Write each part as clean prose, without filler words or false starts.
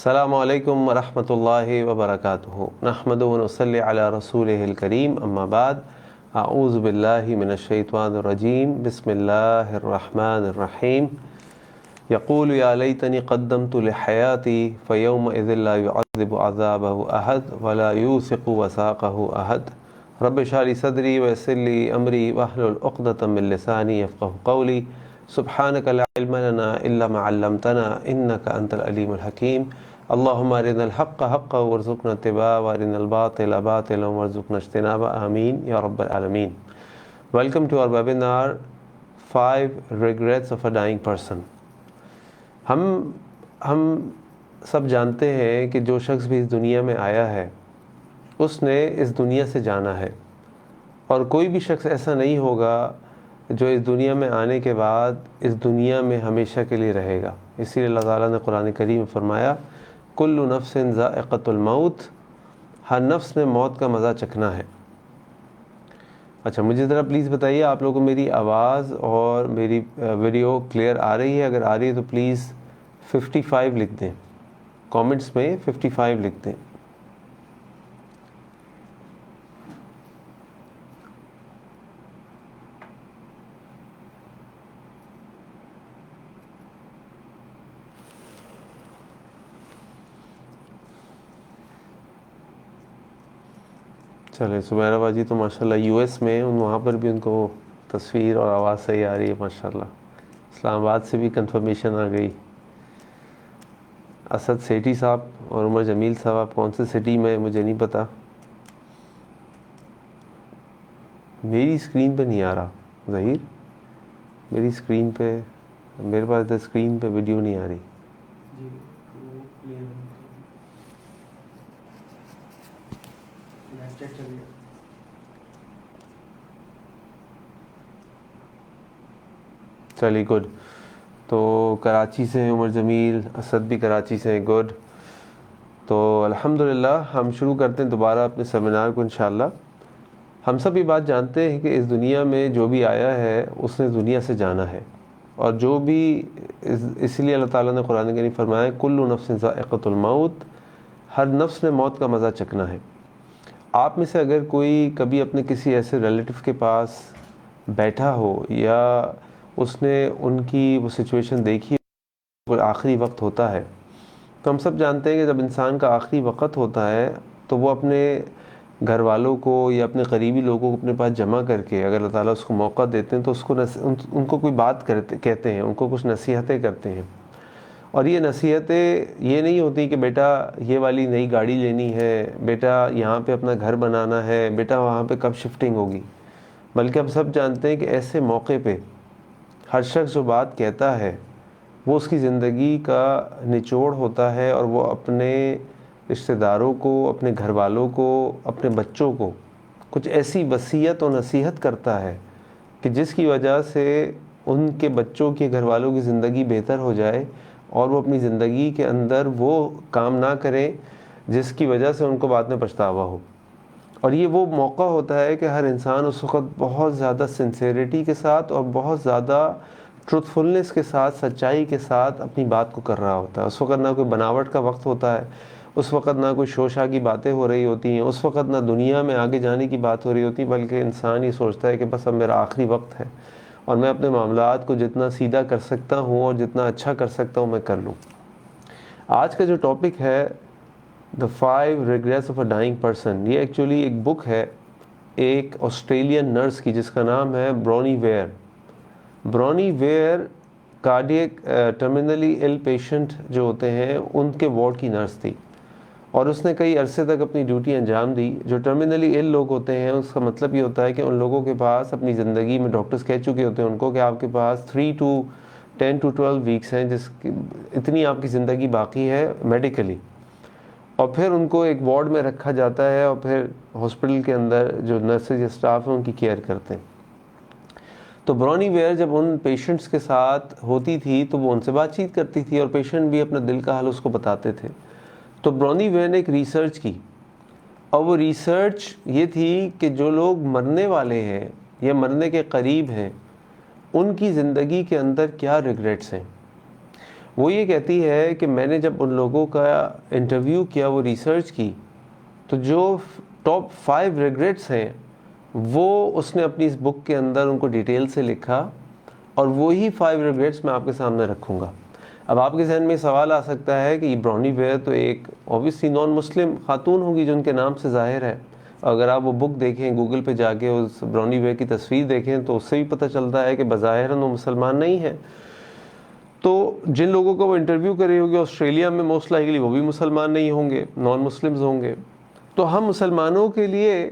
السلام علیکم ورحمۃ اللہ وبرکاتہ نحمد و نصلی علی رسولہ الکریم اما بعد اعوذ باللہ من الشیطان الرجیم بسم اللہ الرحمن الرحیم یقول یا لیتنی قدمت لحیاتی فیومئذ لا يعذب عذابہ احد ولا یوثق وثاقہ احد رب اشرح لی صدری ویسر لی امری واحلل عقدۃ من لسانی یفقہوا قولی سبحانک لا علم لنا الا ما علمتنا انک انت العلیم الحکیم اللہم ارنا الحق حقا وارزقنا اتباعہ وارنا الباطل باطلا وارزقنا اجتنابہ آمین یا رب العالمین۔ Welcome to our webinar 5 regrets of a dying person۔ ہم سب جانتے ہیں کہ جو شخص بھی اس دنیا میں آیا ہے اس نے اس دنیا سے جانا ہے، اور کوئی بھی شخص ایسا نہیں ہوگا جو اس دنیا میں آنے کے بعد اس دنیا میں ہمیشہ کے لیے رہے گا۔ اسی لیے اللہ تعالیٰ نے قرآن کریم میں فرمایا کل نفس ذائقۃ الموت، ہر نفس نے موت کا مزہ چکھنا ہے۔ اچھا، مجھے ذرا پلیز بتائیے آپ لوگوں کو میری آواز اور میری ویڈیو کلیئر آ رہی ہے؟ اگر آ رہی ہے تو پلیز 55 لکھ دیں، کامنٹس میں 55 لکھ دیں۔ چلے، سمیرہ باجی تو ماشاءاللہ یو ایس میں، وہاں پر بھی ان کو تصویر اور آواز صحیح آ رہی ہے ماشاءاللہ۔ اسلام آباد سے بھی کنفرمیشن آ گئی۔ اسد سیٹھی صاحب اور عمر جمیل صاحب، آپ کون سے سٹی میں مجھے نہیں پتا، میری اسکرین پہ نہیں آ رہا ظہیر، میری اسکرین پہ، میرے پاس اسکرین پہ ویڈیو نہیں آ رہی۔ چلیے گڈ، تو کراچی سے عمر جمیل، اسد بھی کراچی سے، گڈ۔ تو الحمدللہ ہم شروع کرتے ہیں دوبارہ اپنے سیمینار کو انشاءاللہ۔ ہم سب یہ بات جانتے ہیں کہ اس دنیا میں جو بھی آیا ہے اس نے دنیا سے جانا ہے، اور جو بھی اس لیے اللہ تعالیٰ نے قرآن کریم فرمایا کل نفس ذائقۃ الموت، ہر نفس نے موت کا مزہ چکھنا ہے۔ آپ میں سے اگر کوئی کبھی اپنے کسی ایسے ریلیٹیو کے پاس بیٹھا ہو یا اس نے ان کی وہ سچویشن دیکھی، کوئی آخری وقت ہوتا ہے، تو ہم سب جانتے ہیں کہ جب انسان کا آخری وقت ہوتا ہے تو وہ اپنے گھر والوں کو یا اپنے قریبی لوگوں کو اپنے پاس جمع کر کے، اگر اللہ تعالیٰ اس کو موقع دیتے ہیں تو اس کو ان کو کوئی بات کہتے ہیں، ان کو کچھ نصیحتیں کرتے ہیں۔ اور یہ نصیحتیں یہ نہیں ہوتی کہ بیٹا یہ والی نئی گاڑی لینی ہے، بیٹا یہاں پہ اپنا گھر بنانا ہے، بیٹا وہاں پہ کب شفٹنگ ہوگی، بلکہ ہم سب جانتے ہیں کہ ایسے موقع پہ ہر شخص جو بات کہتا ہے وہ اس کی زندگی کا نچوڑ ہوتا ہے، اور وہ اپنے رشتہ داروں کو، اپنے گھر والوں کو، اپنے بچوں کو کچھ ایسی وصیت و نصیحت کرتا ہے کہ جس کی وجہ سے ان کے بچوں کے، گھر والوں کی زندگی بہتر ہو جائے، اور وہ اپنی زندگی کے اندر وہ کام نہ کریں جس کی وجہ سے ان کو بعد میں پچھتاوا ہو۔ اور یہ وہ موقع ہوتا ہے کہ ہر انسان اس وقت بہت زیادہ سنسیریٹی کے ساتھ اور بہت زیادہ ٹروتھفلنس کے ساتھ، سچائی کے ساتھ اپنی بات کو کر رہا ہوتا ہے۔ اس وقت نہ کوئی بناوٹ کا وقت ہوتا ہے، اس وقت نہ کوئی شوشا کی باتیں ہو رہی ہوتی ہیں، اس وقت نہ دنیا میں آگے جانے کی بات ہو رہی ہوتی، بلکہ انسان یہ سوچتا ہے کہ بس اب میرا آخری وقت ہے اور میں اپنے معاملات کو جتنا سیدھا کر سکتا ہوں اور جتنا اچھا کر سکتا ہوں میں کر لوں۔ آج کا جو ٹاپک ہے The 5 Regrets of a Dying Person، یہ ایکچولی ایک بک ہے ایک آسٹریلین نرس کی جس کا نام ہے Bronnie Ware. Bronnie Ware cardiac terminally ill patient جو ہوتے ہیں ان کے وارڈ کی نرس تھی، اور اس نے کئی عرصے تک اپنی ڈیوٹی انجام دی۔ جو ٹرمینلی ایل لوگ ہوتے ہیں اس کا مطلب یہ ہوتا ہے کہ ان لوگوں کے پاس اپنی زندگی میں، ڈاکٹرز کہہ چکے ہوتے ہیں ان کو کہ آپ کے پاس 3 to 10 to 12 ویکس ہیں، جس کی اتنی آپ کی زندگی باقی ہے میڈیکلی، اور پھر ان کو ایک وارڈ میں رکھا جاتا ہے، اور پھر ہاسپٹل کے اندر جو نرسز یا اسٹاف ہیں ان کی کیئر کرتے ہیں۔ تو برونی ویئر جب ان پیشنٹس کے ساتھ ہوتی تھی تو وہ ان سے بات چیت کرتی تھی، اور پیشنٹ بھی اپنا دل کا حال اس کو بتاتے تھے۔ تو برونی ویئر نے ایک ریسرچ کی، اور وہ ریسرچ یہ تھی کہ جو لوگ مرنے والے ہیں یا مرنے کے قریب ہیں ان کی زندگی کے اندر کیا ریگریٹس ہیں۔ وہ یہ کہتی ہے کہ میں نے جب ان لوگوں کا انٹرویو کیا، وہ ریسرچ کی، تو جو ٹاپ 5 ریگریٹس ہیں وہ اس نے اپنی اس بک کے اندر ان کو ڈیٹیل سے لکھا، اور وہی 5 ریگریٹس میں آپ کے سامنے رکھوں گا۔ اب آپ کے ذہن میں سوال آ سکتا ہے کہ یہ برونی ویئر تو ایک اوبیسلی نان مسلم خاتون ہوگی جو ان کے نام سے ظاہر ہے، اگر آپ وہ بک دیکھیں، گوگل پہ جا کے اس برونی ویئر کی تصویر دیکھیں تو اس سے بھی پتہ چلتا ہے کہ بظاہر وہ مسلمان نہیں ہے۔ تو جن لوگوں کو وہ انٹرویو کر رہی ہوگی آسٹریلیا میں، موسٹ لائکلی وہ بھی مسلمان نہیں ہوں گے، نان مسلمز ہوں گے۔ تو ہم مسلمانوں کے لیے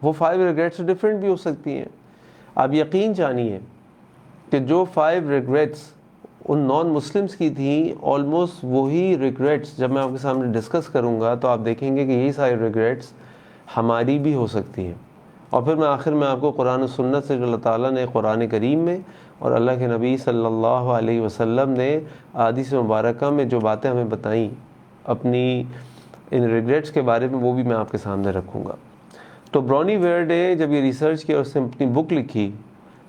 وہ 5 ریگریٹس ڈفرینٹ بھی ہو سکتی ہیں۔ آپ یقین جانیے کہ جو 5 ریگریٹس ان نان مسلمس کی تھیں، آلموسٹ وہی ریگریٹس جب میں آپ کے سامنے ڈسکس کروں گا تو آپ دیکھیں گے کہ یہی ساری ریگریٹس ہماری بھی ہو سکتی ہیں۔ اور پھر میں آخر میں آپ کو قرآن و سنت سے جو اللہ تعالیٰ نے قرآن کریم میں اور اللہ کے نبی صلی اللہ علیہ وسلم نے احادیث مبارکہ میں جو باتیں ہمیں بتائیں اپنی ان ریگریٹس کے بارے میں، وہ بھی میں آپ کے سامنے رکھوں گا۔ تو برونی ویئر نے جب یہ ریسرچ کیا، اس نے اپنی بک لکھی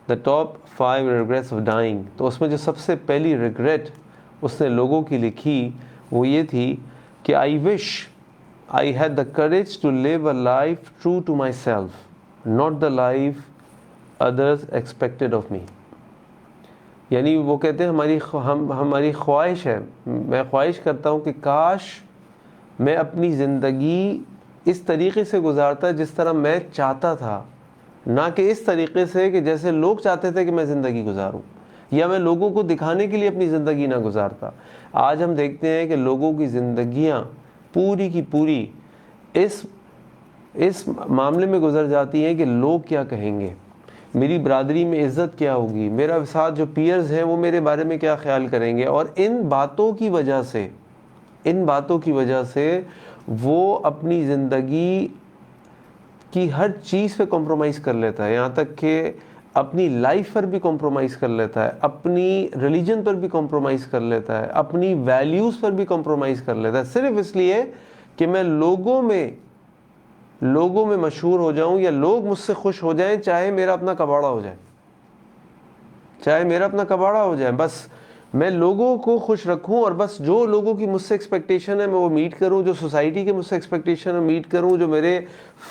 the top 5 regrets of dying, تو اس میں جو سب سے پہلی ریگریٹ اس نے لوگوں کی لکھی وہ یہ تھی کہ I wish I had the courage to live a life true to myself, not the life others expected of me. یعنی وہ کہتے ہیں ہماری خواہش ہے، میں خواہش کرتا ہوں کہ کاش میں اپنی زندگی اس طریقے سے گزارتا جس طرح میں چاہتا تھا، نہ کہ اس طریقے سے کہ جیسے لوگ چاہتے تھے کہ میں زندگی گزاروں، یا میں لوگوں کو دکھانے کے لیے اپنی زندگی نہ گزارتا۔ آج ہم دیکھتے ہیں کہ لوگوں کی زندگیاں پوری کی پوری اس معاملے میں گزر جاتی ہیں کہ لوگ کیا کہیں گے، میری برادری میں عزت کیا ہوگی، میرا ساتھ جو پیئرز ہیں وہ میرے بارے میں کیا خیال کریں گے، اور ان باتوں کی وجہ سے وہ اپنی زندگی کی ہر چیز پہ کمپرومائز کر لیتا ہے، یہاں تک کہ اپنی لائف پر بھی کمپرومائز کر لیتا ہے، اپنی ریلیجن پر بھی کمپرومائز کر لیتا ہے، اپنی ویلیوز پر بھی کمپرومائز کر لیتا ہے، صرف اس لیے کہ میں لوگوں میں مشہور ہو جاؤں یا لوگ مجھ سے خوش ہو جائیں، چاہے میرا اپنا کباڑا ہو جائے، بس میں لوگوں کو خوش رکھوں، اور بس جو لوگوں کی مجھ سے ایکسپیکٹیشن ہے میں وہ میٹ کروں، جو سوسائٹی کے مجھ سے ایکسپیکٹیشن ہے میٹ کروں، جو میرے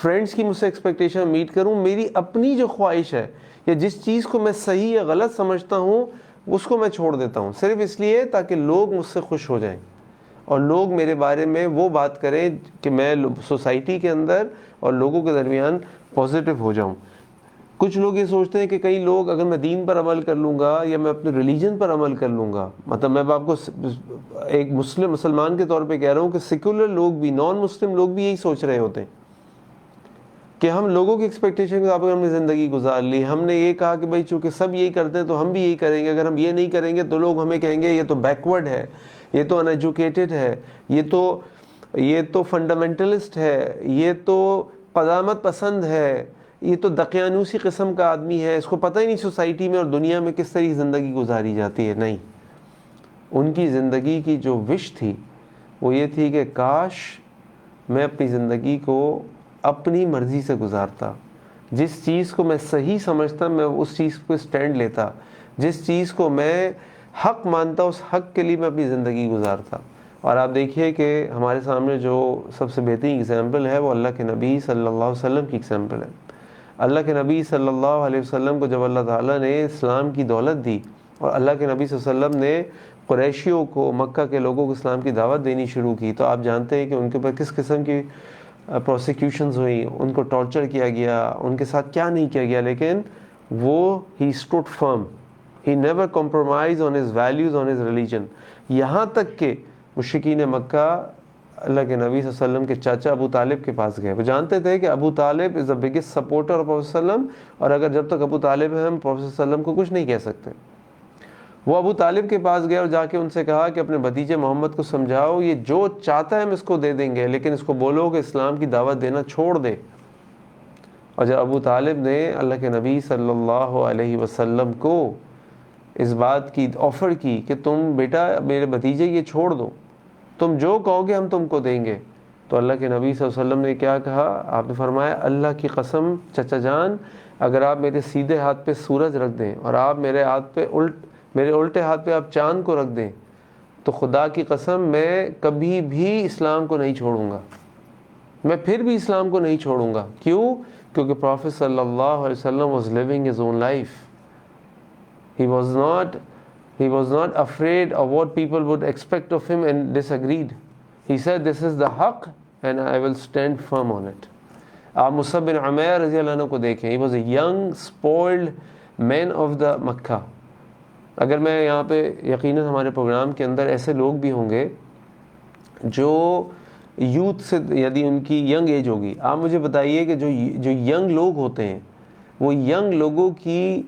فرینڈس کی مجھ سے ایکسپیکٹیشن میٹ کروں۔ میری اپنی جو خواہش ہے یا جس چیز کو میں صحیح یا غلط سمجھتا ہوں اس کو میں چھوڑ دیتا ہوں، صرف اس لیے تاکہ لوگ مجھ سے خوش ہو جائیں اور لوگ میرے بارے میں وہ بات کریں کہ میں سوسائٹی کے اندر اور لوگوں کے درمیان پازیٹیو ہو جاؤں۔ کچھ لوگ یہ سوچتے ہیں کہ کئی لوگ اگر میں دین پر عمل کر لوں گا یا میں اپنے ریلیجن پر عمل کر لوں گا، مطلب میں آپ کو ایک مسلمان کے طور پہ کہہ رہا ہوں کہ سیکولر لوگ بھی، نان مسلم لوگ بھی یہی سوچ رہے ہوتے ہیں کہ ہم لوگوں کی ایکسپیکٹیشن کے مطابق ہم نے زندگی گزار لی، ہم نے یہ کہا کہ بھائی چونکہ سب یہی کرتے ہیں تو ہم بھی یہی کریں گے، اگر ہم یہ نہیں کریں گے تو لوگ ہمیں کہیں گے یہ تو بیکورڈ ہے، یہ تو ان ایجوکیٹڈ ہے، یہ تو فنڈامنٹلسٹ ہے، یہ تو قدامت پسند ہے، یہ تو دقیانوسی قسم کا آدمی ہے، اس کو پتہ ہی نہیں سوسائٹی میں اور دنیا میں کس طرح زندگی گزاری جاتی ہے۔ نہیں، ان کی زندگی کی جو وش تھی وہ یہ تھی کہ کاش میں اپنی زندگی کو اپنی مرضی سے گزارتا، جس چیز کو میں صحیح سمجھتا میں اس چیز کو سٹینڈ لیتا، جس چیز کو میں حق مانتا اس حق کے لیے میں اپنی زندگی گزارتا۔ اور آپ دیکھیے کہ ہمارے سامنے جو سب سے بہترین اگزامپل ہے وہ اللہ کے نبی صلی اللہ علیہ وسلم کی اگزامپل ہے۔ اللہ کے نبی صلی اللہ علیہ وسلم کو جب اللہ تعالیٰ نے اسلام کی دولت دی اور اللہ کے نبی صلی اللہ علیہ وسلم نے قریشیوں کو، مکہ کے لوگوں کو اسلام کی دعوت دینی شروع کی، تو آپ جانتے ہیں کہ ان کے اوپر کس قسم کی پروسیکیوشنز ہوئیں، ان کو ٹارچر کیا گیا، ان کے ساتھ کیا نہیں کیا گیا، لیکن وہ he stood firm, he never compromise on his values, on his religion, یہاں تک کہ مشرکین مکہ اللہ کے نبی صلی اللہ علیہ وسلم کے چاچا ابو طالب کے پاس گئے۔ وہ جانتے تھے کہ Abu Talib is the biggest supporter of prophet صلی اللہ علیہ وسلم، اور اگر جب تک ابو طالب ہیں ہم پروفیٹ صلی اللہ علیہ وسلم کو کچھ نہیں کہہ سکتے۔ وہ ابو طالب کے پاس گئے اور جا کے ان سے کہا کہ اپنے بھتیجے محمد کو سمجھاؤ، یہ جو چاہتا ہے ہم اس کو دے دیں گے، لیکن اس کو بولو کہ اسلام کی دعوت دینا چھوڑ دے۔ اور جب ابو طالب نے اللہ کے نبی صلی اللہ علیہ وسلم کو اس بات کی آفر کی کہ تم بیٹا میرے بھتیجے یہ چھوڑ دو، تم جو کہو گے ہم تم کو دیں گے، تو اللہ کے نبی صلی اللہ علیہ وسلم نے کیا کہا؟ آپ نے فرمایا اللہ کی قسم چچا جان، اگر آپ میرے سیدھے ہاتھ پہ سورج رکھ دیں اور آپ میرے الٹے ہاتھ پہ آپ چاند کو رکھ دیں تو خدا کی قسم میں کبھی بھی اسلام کو نہیں چھوڑوں گا، میں پھر بھی اسلام کو نہیں چھوڑوں گا. کیوں؟ کیونکہ پروفیٹ صلی اللہ علیہ وسلم was living his own life. He was not afraid of what people would expect of him and disagreed. He said, this is the haqq and I will stand firm on it. آپ مصعب بن عمیر رضی اللہ عنہ کو دیکھیں. He was a young, spoiled man of the Makkah. اگر میں یہاں پہ یقیناً ہمارے پروگرام کے اندر ایسے لوگ بھی ہوں گے جو یوتھ سے، یعنی ان کی ینگ ایج ہوگی، آپ مجھے بتائیے کہ جو ینگ لوگ ہوتے ہیں وہ ینگ لوگوں کی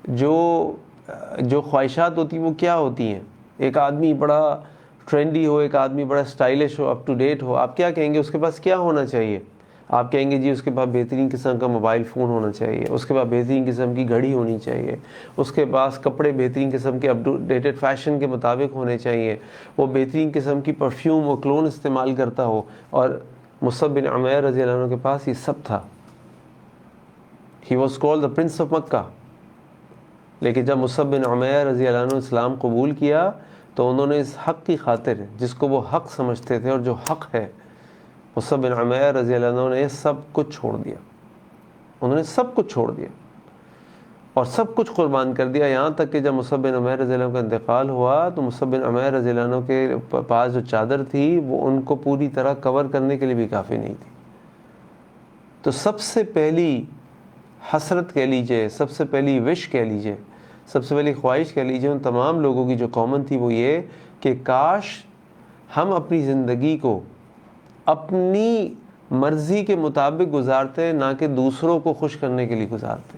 جو خواہشات ہوتی ہیں وہ کیا ہوتی ہیں؟ ایک آدمی بڑا ٹرینڈی ہو، ایک آدمی بڑا اسٹائلش ہو، اپ ٹو ڈیٹ ہو، آپ کیا کہیں گے اس کے پاس کیا ہونا چاہیے؟ آپ کہیں گے جی اس کے پاس بہترین قسم کا موبائل فون ہونا چاہیے، اس کے پاس بہترین قسم کی گھڑی ہونی چاہیے، اس کے پاس کپڑے بہترین قسم کے اپ ٹو ڈیٹڈ فیشن کے مطابق ہونے چاہیے، وہ بہترین قسم کی پرفیوم و کلون استعمال کرتا ہو. اور مصعب بن عمیر رضی اللہ عنہ کے پاس یہ سب تھا. He was called the Prince of Makkah. لیکن جب مصعب بن عمیر رضی اللہ عنہ اسلام قبول کیا تو انہوں نے اس حق کی خاطر، جس کو وہ حق سمجھتے تھے اور جو حق ہے، مصعب بن عمیر رضی اللہ عنہ نے سب کچھ چھوڑ دیا. انہوں نے سب کچھ چھوڑ دیا اور سب کچھ قربان کر دیا. یہاں تک کہ جب مصعب بن عمیر رضی اللہ عنہ کا انتقال ہوا تو مصعب بن عمیر رضی اللہ عنہ کے پاس جو چادر تھی وہ ان کو پوری طرح کور کرنے کے لیے بھی کافی نہیں تھی. تو سب سے پہلی حسرت کہہ لیجئے، سب سے پہلی وش کہہ لیجئے، سب سے پہلی خواہش کہہ لیجئے ان تمام لوگوں کی جو کامن تھی وہ یہ کہ کاش ہم اپنی زندگی کو اپنی مرضی کے مطابق گزارتے، نہ کہ دوسروں کو خوش کرنے کے لیے گزارتے.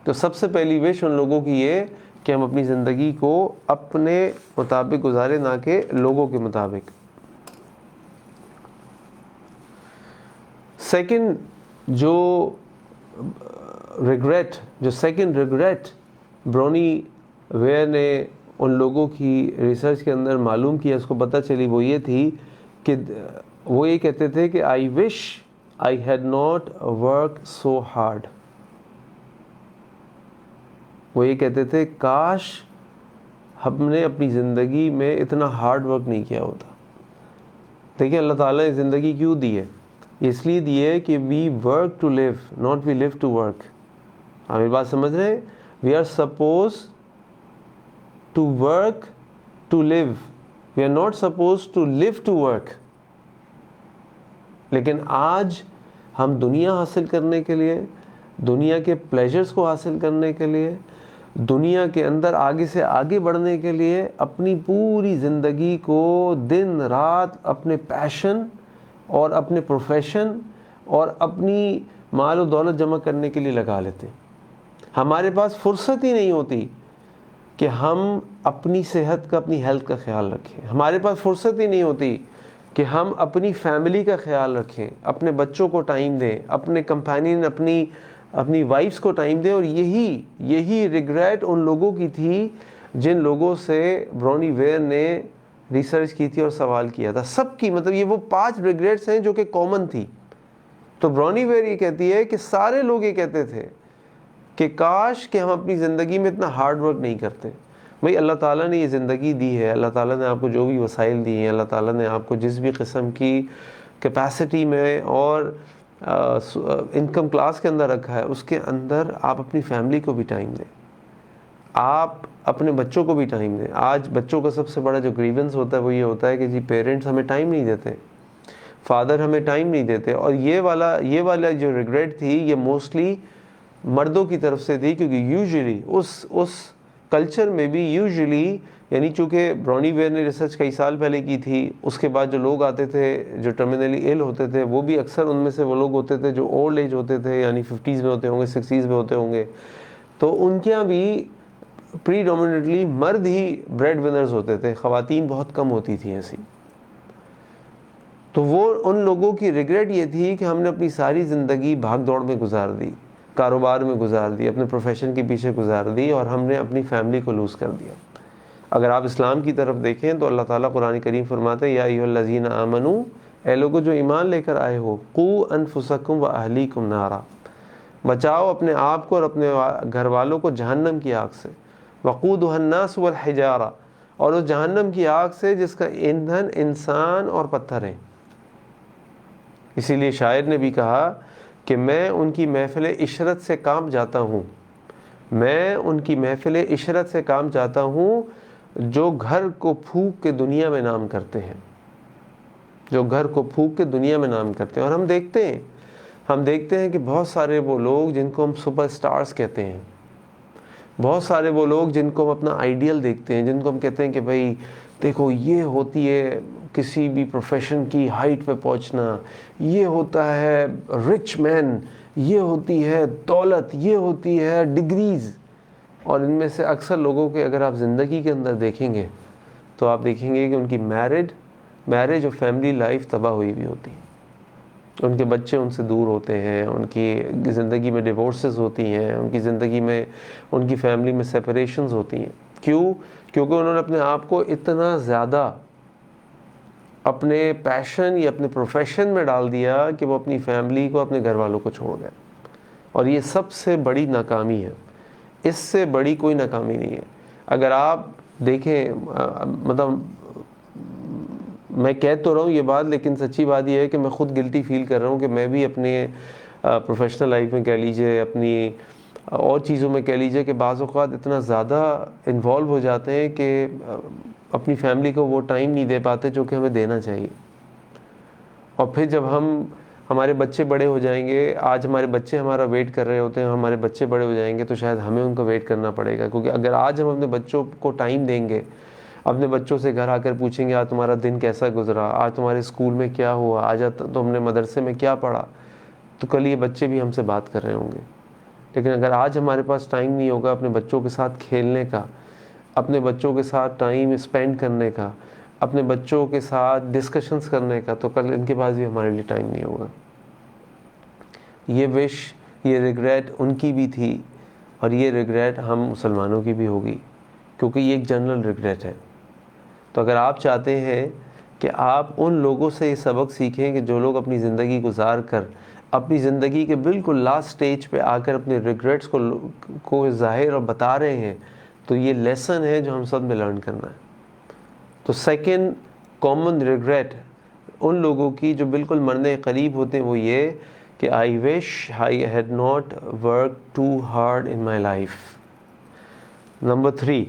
تو سب سے پہلی وش ان لوگوں کی یہ کہ ہم اپنی زندگی کو اپنے مطابق گزاریں، نہ کہ لوگوں کے مطابق. Second second regret Barauni where نے ان لوگوں کی ریسرچ کے اندر معلوم کیا، اس کو پتہ چلی، وہ یہ تھی کہ وہ یہ کہتے تھے کہ I wish I had not work so hard. وہ یہ کہتے تھے کاش ہم نے اپنی زندگی میں اتنا ہارڈ ورک نہیں کیا ہوتا. دیکھیں اللہ تعالیٰ نے زندگی کیوں دی ہے؟ اس لیے دی ہے کہ we work to live, not we live to work. آپ یہ بات سمجھ رہے ہیں؟ We are suppose to work to live, we are not suppose to live to work. لیکن آج ہم دنیا حاصل کرنے کے لیے، دنیا کے پلیجرز کو حاصل کرنے کے لیے، دنیا کے اندر آگے سے آگے بڑھنے کے لیے اپنی پوری زندگی کو دن رات اپنے پیشن اور اپنے پروفیشن اور اپنی مال و دولت جمع کرنے کے لیے لگا لیتے. ہمارے پاس فرصت ہی نہیں ہوتی کہ ہم اپنی صحت کا، اپنی ہیلتھ کا خیال رکھیں. ہمارے پاس فرصت ہی نہیں ہوتی کہ ہم اپنی فیملی کا خیال رکھیں، اپنے بچوں کو ٹائم دیں، اپنے کمپینین، اپنی وائفز کو ٹائم دیں. اور یہی ریگریٹ ان لوگوں کی تھی جن لوگوں سے برونی ویئر نے ریسرچ کی تھی اور سوال کیا تھا. سب کی، مطلب یہ وہ 5 ریگریٹس ہیں جو کہ کامن تھی. تو برونی ویئر یہ کہتی ہے کہ سارے لوگ یہ کہتے تھے کہ کاش کہ ہم اپنی زندگی میں اتنا ہارڈ ورک نہیں کرتے. بھئی اللہ تعالیٰ نے یہ زندگی دی ہے، اللہ تعالیٰ نے آپ کو جو بھی وسائل دی ہیں، اللہ تعالیٰ نے آپ کو جس بھی قسم کی کیپیسٹی میں اور انکم کلاس کے اندر رکھا ہے، اس کے اندر آپ اپنی فیملی کو بھی ٹائم دیں، آپ اپنے بچوں کو بھی ٹائم دیں. آج بچوں کا سب سے بڑا جو گریونس ہوتا ہے وہ یہ ہوتا ہے کہ جی پیرنٹس ہمیں ٹائم نہیں دیتے، فادر ہمیں ٹائم نہیں دیتے. اور یہ والا جو ریگریٹ تھی یہ موسٹلی مردوں کی طرف سے تھی، کیونکہ یوزلی اس کلچر میں بھی یعنی چونکہ برونی ویئر نے ریسرچ کئی سال پہلے کی تھی، اس کے بعد جو لوگ آتے تھے جو ٹرمینلی ایل ہوتے تھے وہ بھی اکثر ان میں سے وہ لوگ ہوتے تھے جو اولڈ ایج ہوتے تھے، یعنی 50s میں ہوتے ہوں گے، 60s میں ہوتے ہوں گے. تو ان کے یہاں بھی پری ڈومیننٹلی مرد ہی بریڈ ونرز ہوتے تھے، خواتین بہت کم ہوتی تھیں ایسی. تو وہ ان لوگوں کی ریگریٹ یہ تھی کہ ہم نے اپنی ساری زندگی بھاگ دوڑ میں گزار دی، کاروبار میں گزار دی، اپنے پروفیشن کے پیچھے گزار دی، اور ہم نے اپنی فیملی کو لوز کر دیا. اگر آپ اسلام کی طرف دیکھیں تو اللہ تعالیٰ قرآن کریم فرماتے ہیں یا ایھا الذین آمنو، اے لوگو جو ایمان لے کر آئے ہو، قوا انفسکم واہلیکم نارا، بچاؤ اپنے آپ کو اور اپنے گھر والوں کو جہنم کی آگ سے، وقودھا الناس والحجارہ، اور اس جہنم کی آگ سے جس کا ایندھن انسان اور پتھر ہیں۔ اسی لیے شاعر نے بھی کہا کہ میں ان کی محفل عشرت سے کانپ جاتا ہوں، میں ان کی محفل عشرت سے کانپ جاتا ہوں جو گھر کو پھونک کے دنیا میں نام کرتے ہیں، جو گھر کو پھونک کے دنیا میں نام کرتے ہیں۔ اور ہم دیکھتے ہیں کہ بہت سارے وہ لوگ جن کو ہم سپر سٹارز کہتے ہیں، بہت سارے وہ لوگ جن کو ہم اپنا آئیڈیل دیکھتے ہیں، جن کو ہم کہتے ہیں کہ بھائی دیکھو یہ ہوتی ہے کسی بھی پروفیشن کی ہائٹ پہ پہنچنا، یہ ہوتا ہے رچ مین، یہ ہوتی ہے دولت، یہ ہوتی ہے ڈگریز۔ اور ان میں سے اکثر لوگوں کے اگر آپ زندگی کے اندر دیکھیں گے تو آپ دیکھیں گے کہ ان کی میرج اور فیملی لائف تباہ ہوئی بھی ہوتی ہے، ان کے بچے ان سے دور ہوتے ہیں، ان کی زندگی میں ڈیورسز ہوتی ہیں، ان کی زندگی میں ان کی فیملی میں سیپریشنز ہوتی ہیں۔ کیوں؟ کیونکہ انہوں نے اپنے آپ کو اتنا زیادہ اپنے پیشن یا اپنے پروفیشن میں ڈال دیا کہ وہ اپنی فیملی کو، اپنے گھر والوں کو چھوڑ گئے۔ اور یہ سب سے بڑی ناکامی ہے، اس سے بڑی کوئی ناکامی نہیں ہے۔ اگر آپ دیکھیں مطلب میں کہہ تو رہا ہوں یہ بات، لیکن سچی بات یہ ہے کہ میں خود گلٹی فیل کر رہا ہوں کہ میں بھی اپنے پروفیشنل لائف میں کہہ لیجئے، اپنی اور چیزوں میں کہہ لیجئے کہ بعض اوقات اتنا زیادہ انوالو ہو جاتے ہیں کہ اپنی فیملی کو وہ ٹائم نہیں دے پاتے جو کہ ہمیں دینا چاہیے۔ اور پھر جب ہمارے بچے بڑے ہو جائیں گے، آج ہمارے بچے ہمارا ویٹ کر رہے ہوتے ہیں، ہمارے بچے بڑے ہو جائیں گے تو شاید ہمیں ان کا ویٹ کرنا پڑے گا، کیونکہ اگر آج ہم اپنے بچوں کو ٹائم دیں گے، اپنے بچوں سے گھر آ کر پوچھیں گے آج تمہارا دن کیسا گزرا، آج تمہارے اسکول میں کیا ہوا، آج تم نے مدرسے میں کیا پڑھا، تو کل یہ بچے بھی ہم سے بات کر رہے ہوں گے۔ لیکن اگر آج ہمارے پاس ٹائم نہیں ہوگا اپنے بچوں کے ساتھ کھیلنے کا، اپنے بچوں کے ساتھ ٹائم اسپینڈ کرنے کا، اپنے بچوں کے ساتھ ڈسکشنز کرنے کا، تو کل ان کے پاس بھی ہمارے لیے ٹائم نہیں ہوگا۔ یہ وش، یہ ریگریٹ ان کی بھی تھی، اور یہ ریگریٹ ہم مسلمانوں کی بھی ہوگی، کیونکہ یہ ایک جنرل ریگریٹ ہے۔ تو اگر آپ چاہتے ہیں کہ آپ ان لوگوں سے یہ سبق سیکھیں کہ جو لوگ اپنی زندگی گزار کر اپنی زندگی کے بالکل لاسٹ سٹیج پہ آ کر اپنے ریگریٹس کو ظاہر اور بتا رہے ہیں، تو یہ لیسن ہے جو ہم سب میں لرن کرنا ہے۔ تو سیکنڈ کامن ریگریٹ ان لوگوں کی جو بالکل مرنے قریب ہوتے ہیں وہ یہ کہ I wish I had not work too hard in my life. Number 3،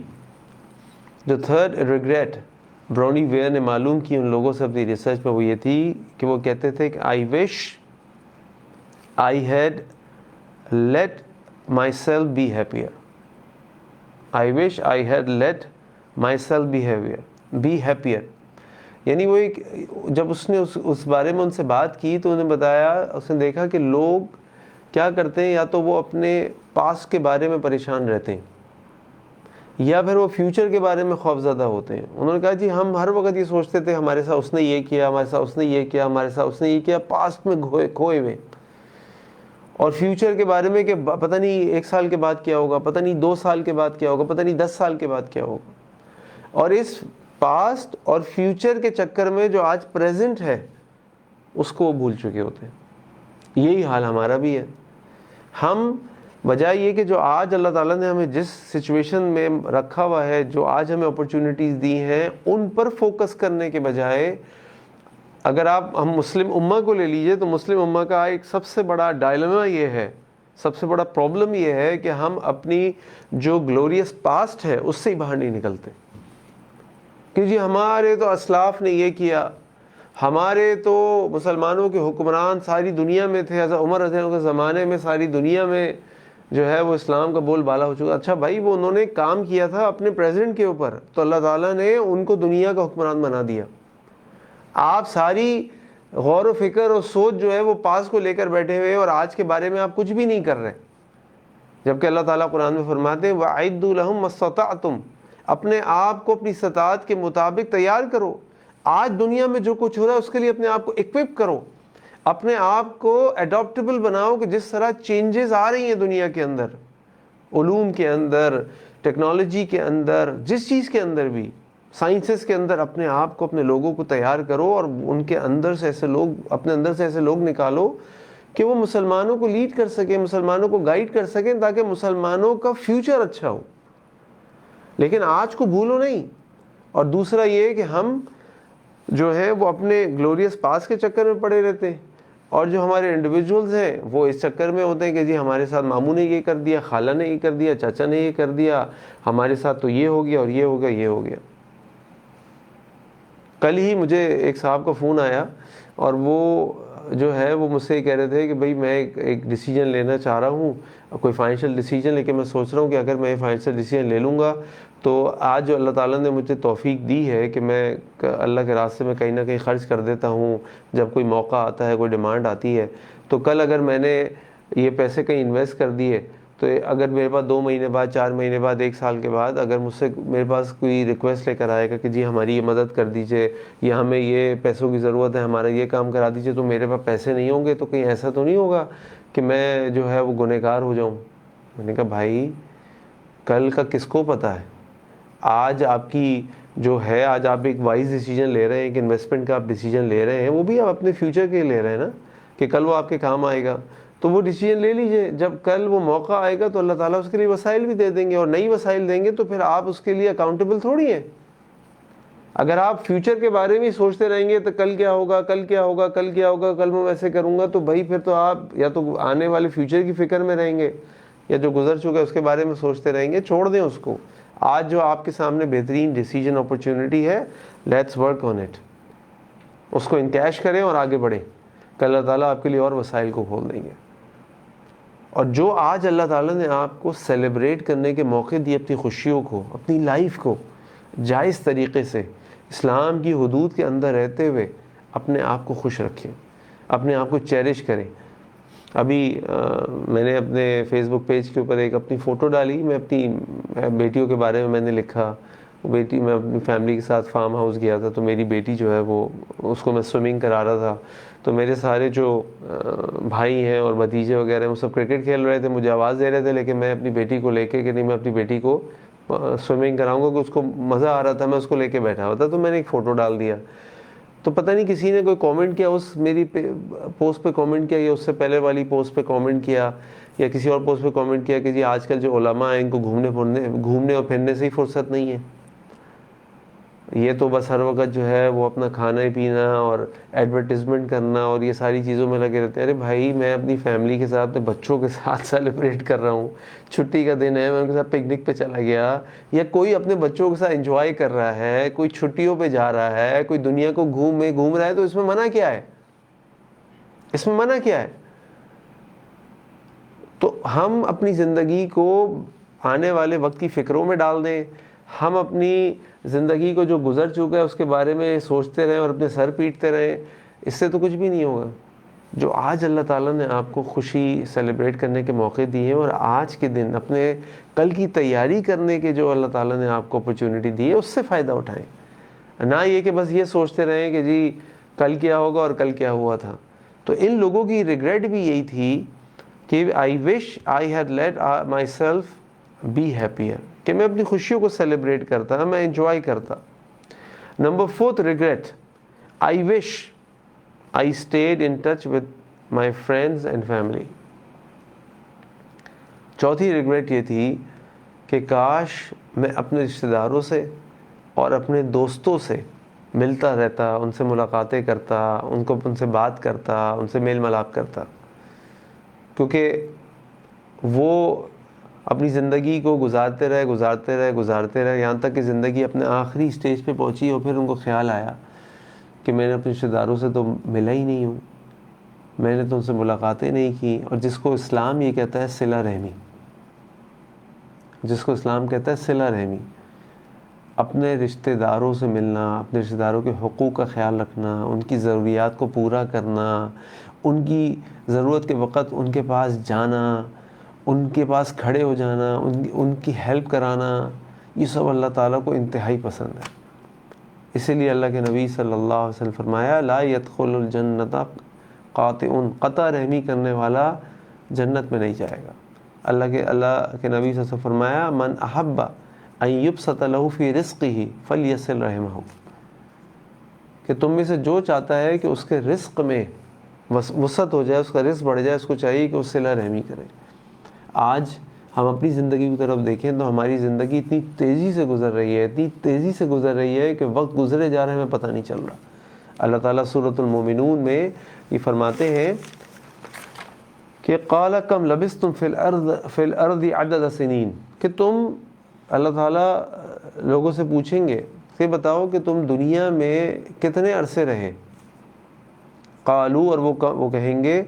جو تھرڈ ریگریٹ براؤنی ویئر نے معلوم کی ان لوگوں سے اپنی ریسرچ میں، وہ یہ تھی کہ وہ کہتے تھے کہ I wish I had let myself be happier. I wish I had let myself be happier, یعنی وہ ایک جب اس نے اس بارے میں ان سے بات کی تو انہیں بتایا، اس نے دیکھا کہ لوگ کیا کرتے ہیں، یا تو وہ اپنے پاسٹ کے بارے میں پریشان رہتے ہیں یا پھر وہ فیوچر کے بارے میں خوفزدہ ہوتے ہیں۔ انہوں نے کہا جی ہم ہر وقت یہ سوچتے تھے ہمارے ساتھ اس نے یہ کیا، ہمارے ساتھ اس نے یہ کیا، ہمارے ساتھ اس نے یہ کیا، پاسٹ میں کھوئے ہوئے، اور فیوچر کے بارے میں کہ پتہ نہیں 1 سال کے بعد کیا ہوگا، پتہ نہیں 2 سال کے بعد کیا ہوگا، پتہ نہیں 10 سال کے بعد کیا ہوگا۔ اور اس پاسٹ اور فیوچر کے چکر میں جو آج پریزنٹ ہے اس کو وہ بھول چکے ہوتے ہیں۔ یہی حال ہمارا بھی ہے۔ ہم بجائے یہ کہ جو آج اللہ تعالیٰ نے ہمیں جس سچویشن میں رکھا ہوا ہے، جو آج ہمیں اپرچونٹیز دی ہیں، ان پر فوکس کرنے کے بجائے اگر ہم مسلم امہ کو لے لیجئے تو مسلم امہ کا ایک سب سے بڑا ڈائلما یہ ہے، سب سے بڑا پرابلم یہ ہے کہ ہم اپنی جو گلوریس پاسٹ ہے اس سے ہی باہر نہیں نکلتے کہ جی ہمارے تو اسلاف نے یہ کیا، ہمارے تو مسلمانوں کے حکمران ساری دنیا میں تھے، حضرت عمر رضی اللہ عنہ کے زمانے میں ساری دنیا میں جو ہے وہ اسلام کا بول بالا ہو چکا۔ اچھا بھائی، وہ انہوں نے کام کیا تھا اپنے پریزنٹ کے اوپر، تو اللہ تعالیٰ نے ان کو دنیا کا حکمران بنا دیا۔ آپ ساری غور و فکر اور سوچ جو ہے وہ پاس کو لے کر بیٹھے ہوئے اور آج کے بارے میں آپ کچھ بھی نہیں کر رہے، جبکہ اللہ تعالیٰ قرآن میں فرماتے ہیں وَأَعِدُّوا لَهُم مَا اسْتَطَعْتُمْ، اپنے آپ کو اپنی استطاعت کے مطابق تیار کرو۔ آج دنیا میں جو کچھ ہو رہا ہے اس کے لیے اپنے آپ کو اکوپ کرو، اپنے آپ کو اڈاپٹیبل بناؤ کہ جس طرح چینجز آ رہی ہیں دنیا کے اندر، علوم کے اندر، ٹیکنالوجی کے اندر، جس چیز کے اندر بھی، سائنسز کے اندر، اپنے آپ کو، اپنے لوگوں کو تیار کرو اور ان کے اندر سے ایسے لوگ، اپنے اندر سے ایسے لوگ نکالو کہ وہ مسلمانوں کو لیڈ کر سکیں، مسلمانوں کو گائیڈ کر سکیں، تاکہ مسلمانوں کا فیوچر اچھا ہو۔ لیکن آج کو بھولو نہیں، اور دوسرا یہ کہ ہم جو ہے وہ اپنے گلوریس پاس کے چکر میں پڑے رہتے ہیں، اور جو ہمارے انڈیویجولز ہیں وہ اس چکر میں ہوتے ہیں کہ جی ہمارے ساتھ ماموں نے یہ کر دیا، خالہ نے یہ کر دیا، چاچا نے یہ کر دیا، ہمارے ساتھ تو یہ ہو گیا اور یہ ہو گیا، یہ ہو گیا۔ کل ہی مجھے ایک صاحب کا فون آیا اور وہ جو ہے وہ مجھ سے کہہ رہے تھے کہ بھائی میں ایک ڈیسیجن لینا چاہ رہا ہوں، کوئی فائنینشیل ڈیسیجن، لیکن میں سوچ رہا ہوں کہ اگر میں فائنینشیل ڈیسیجن لے لوں گا تو آج جو اللہ تعالیٰ نے مجھے توفیق دی ہے کہ میں اللہ کے راستے میں کہیں نہ کہیں خرچ کر دیتا ہوں جب کوئی موقع آتا ہے، کوئی ڈیمانڈ آتی ہے، تو کل اگر میں نے یہ پیسے کہیں انویسٹ کر دیے تو اگر میرے پاس 2 مہینے بعد، 4 مہینے بعد، 1 سال کے بعد اگر مجھ سے میرے پاس کوئی ریکویسٹ لے کر آئے گا کہ جی ہماری یہ مدد کر دیجئے یا ہمیں یہ پیسوں کی ضرورت ہے، ہمارا یہ کام کرا دیجئے، تو میرے پاس پیسے نہیں ہوں گے، تو کہیں ایسا تو نہیں ہوگا کہ میں جو ہے وہ گنہگار ہو جاؤں؟ میں نے کہا بھائی کل کا کس کو پتہ ہے؟ آج آپ کی جو ہے، آج آپ ایک وائز ڈیسیجن لے رہے ہیں، ایک انویسٹمنٹ کا آپ ڈیسیجن لے رہے ہیں، وہ بھی آپ اپنے فیوچر کے لے رہے ہیں نا، کہ کل وہ آپ کے کام آئے گا، تو وہ ڈیسیجن لے لیجئے۔ جب کل وہ موقع آئے گا تو اللہ تعالیٰ اس کے لیے وسائل بھی دے دیں گے، اور نئی وسائل دیں گے تو پھر آپ اس کے لیے اکاؤنٹیبل تھوڑی ہیں۔ اگر آپ فیوچر کے بارے میں سوچتے رہیں گے تو کل کیا ہوگا، کل کیا ہوگا، کل کیا ہوگا، کل میں ایسے کروں گا، تو بھائی پھر تو آپ یا تو آنے والے فیوچر کی فکر میں رہیں گے یا جو گزر چکا ہے اس کے بارے میں سوچتے رہیں گے۔ چھوڑ دیں اس کو۔ آج جو آپ کے سامنے بہترین ڈیسیجن اپرچونٹی ہے، لیٹس ورک آن اٹ، اس کو انکیش کریں اور آگے بڑھیں۔ کل اللہ تعالیٰ آپ کے لیے اور وسائل کو کھول دیں گے۔ اور جو آج اللہ تعالیٰ نے آپ کو سیلیبریٹ کرنے کے موقع دیے، اپنی خوشیوں کو، اپنی لائف کو جائز طریقے سے اسلام کی حدود کے اندر رہتے ہوئے اپنے آپ کو خوش رکھیں، اپنے آپ کو چیرش کریں۔ ابھی میں نے اپنے فیس بک پیج کے اوپر ایک اپنی فوٹو ڈالی، میں اپنی بیٹیوں کے بارے میں نے لکھا۔ بیٹی، میں اپنی فیملی کے ساتھ فارم ہاؤس گیا تھا، تو میری بیٹی جو ہے وہ، اس کو میں سوئمنگ کرا رہا تھا، تو میرے سارے جو بھائی ہیں اور بھتیجے وغیرہ ہیں وہ سب کرکٹ کھیل رہے تھے، مجھے آواز دے رہے تھے، لیکن میں اپنی بیٹی کو لے کے کہ نہیں میں اپنی بیٹی کو سوئمنگ کراؤں گا، کہ اس کو مزہ آ رہا تھا، میں اس کو لے کے بیٹھا ہوا تھا، تو میں نے ایک فوٹو ڈال دیا۔ تو پتہ نہیں کسی نے کوئی کامنٹ کیا اس میری پوسٹ پہ کامنٹ کیا، یا اس سے پہلے والی پوسٹ پہ کامنٹ کیا، یا کسی اور پوسٹ پہ کامنٹ کیا کہ جی آج کل جو علماء ہیں ان کو گھومنے اور پھرنے سے ہی فرصت نہیں ہے، یہ تو بس ہر وقت جو ہے وہ اپنا کھانا پینا اور ایڈورٹیزمنٹ کرنا اور یہ ساری چیزوں میں لگے رہتے ہیں۔ ارے بھائی میں اپنی فیملی کے ساتھ، اپنے بچوں کے ساتھ سیلیبریٹ کر رہا ہوں، چھٹی کا دن ہے، میں ان کے ساتھ پکنک پہ چلا گیا، یا کوئی اپنے بچوں کے ساتھ انجوائے کر رہا ہے، کوئی چھٹیوں پہ جا رہا ہے، کوئی دنیا کو گھوم رہا ہے، تو اس میں منع کیا ہے؟ اس میں منع کیا ہے؟ تو ہم اپنی زندگی کو آنے والے وقت کی فکروں میں ڈال دیں، ہم اپنی زندگی کو جو گزر چکا ہے اس کے بارے میں سوچتے رہیں اور اپنے سر پیٹتے رہیں، اس سے تو کچھ بھی نہیں ہوگا۔ جو آج اللہ تعالیٰ نے آپ کو خوشی سیلیبریٹ کرنے کے موقع دیے ہیں، اور آج کے دن اپنے کل کی تیاری کرنے کے جو اللہ تعالیٰ نے آپ کو اپرچونٹی دی ہے، اس سے فائدہ اٹھائیں، نہ یہ کہ بس یہ سوچتے رہیں کہ جی کل کیا ہوگا اور کل کیا ہوا تھا۔ تو ان لوگوں کی ریگریٹ بھی یہی تھی کہ I wish I had let myself be happier, کہ میں اپنی خوشیوں کو سیلیبریٹ کرتا، میں انجوائے کرتا۔ Number 4 regret, I wish I stayed in touch with my friends and family. چوتھی ریگریٹ یہ تھی کہ کاش میں اپنے رشتہ داروں سے اور اپنے دوستوں سے ملتا رہتا، ان سے ملاقاتیں کرتا، ان سے بات کرتا، ان سے میل ملاپ کرتا، کیونکہ وہ اپنی زندگی کو گزارتے رہے یہاں تک کہ زندگی اپنے آخری سٹیج پہ پہنچی، اور پھر ان کو خیال آیا کہ میں نے اپنے رشتہ داروں سے تو ملا ہی نہیں ہوں، میں نے تو ان سے ملاقاتیں نہیں کی۔ اور جس کو اسلام یہ کہتا ہے صلہ رحمی، جس کو اسلام کہتا ہے صلہ رحمی، اپنے رشتہ داروں سے ملنا، اپنے رشتہ داروں کے حقوق کا خیال رکھنا، ان کی ضروریات کو پورا کرنا، ان کی ضرورت کے وقت ان کے پاس جانا، ان کے پاس کھڑے ہو جانا، ان کی ہیلپ کرانا، یہ سب اللہ تعالیٰ کو انتہائی پسند ہے۔ اسی لیے اللہ کے نبی صلی اللہ علیہ وسلم فرمایا لا يدخل الجنت قاطع، قطع رحمی کرنے والا جنت میں نہیں جائے گا۔ اللہ کے نبی صلی اللہ علیہ وسلم فرمایا من احب ان یبسط له فی رزقہ فلیصل رحمہ، کہ تم میں سے جو چاہتا ہے کہ اس کے رزق میں وسعت ہو جائے، اس کا رزق بڑھ جائے، اس کو چاہیے کہ اس صلہ رحمی کرے۔ آج ہم اپنی زندگی کی طرف دیکھیں تو ہماری زندگی اتنی تیزی سے گزر رہی ہے، اتنی تیزی سے گزر رہی ہے کہ وقت گزرے جا رہے ہیں، ہمیں پتہ نہیں چل رہا۔ اللہ تعالیٰ سورۃ المومنون میں یہ فرماتے ہیں کہ قال کم لبثتم فی الارض عدد سنین، کہ تم، اللہ تعالیٰ لوگوں سے پوچھیں گے کہ بتاؤ کہ تم دنیا میں کتنے عرصے رہے۔ قالوا، اور وہ کہیں گے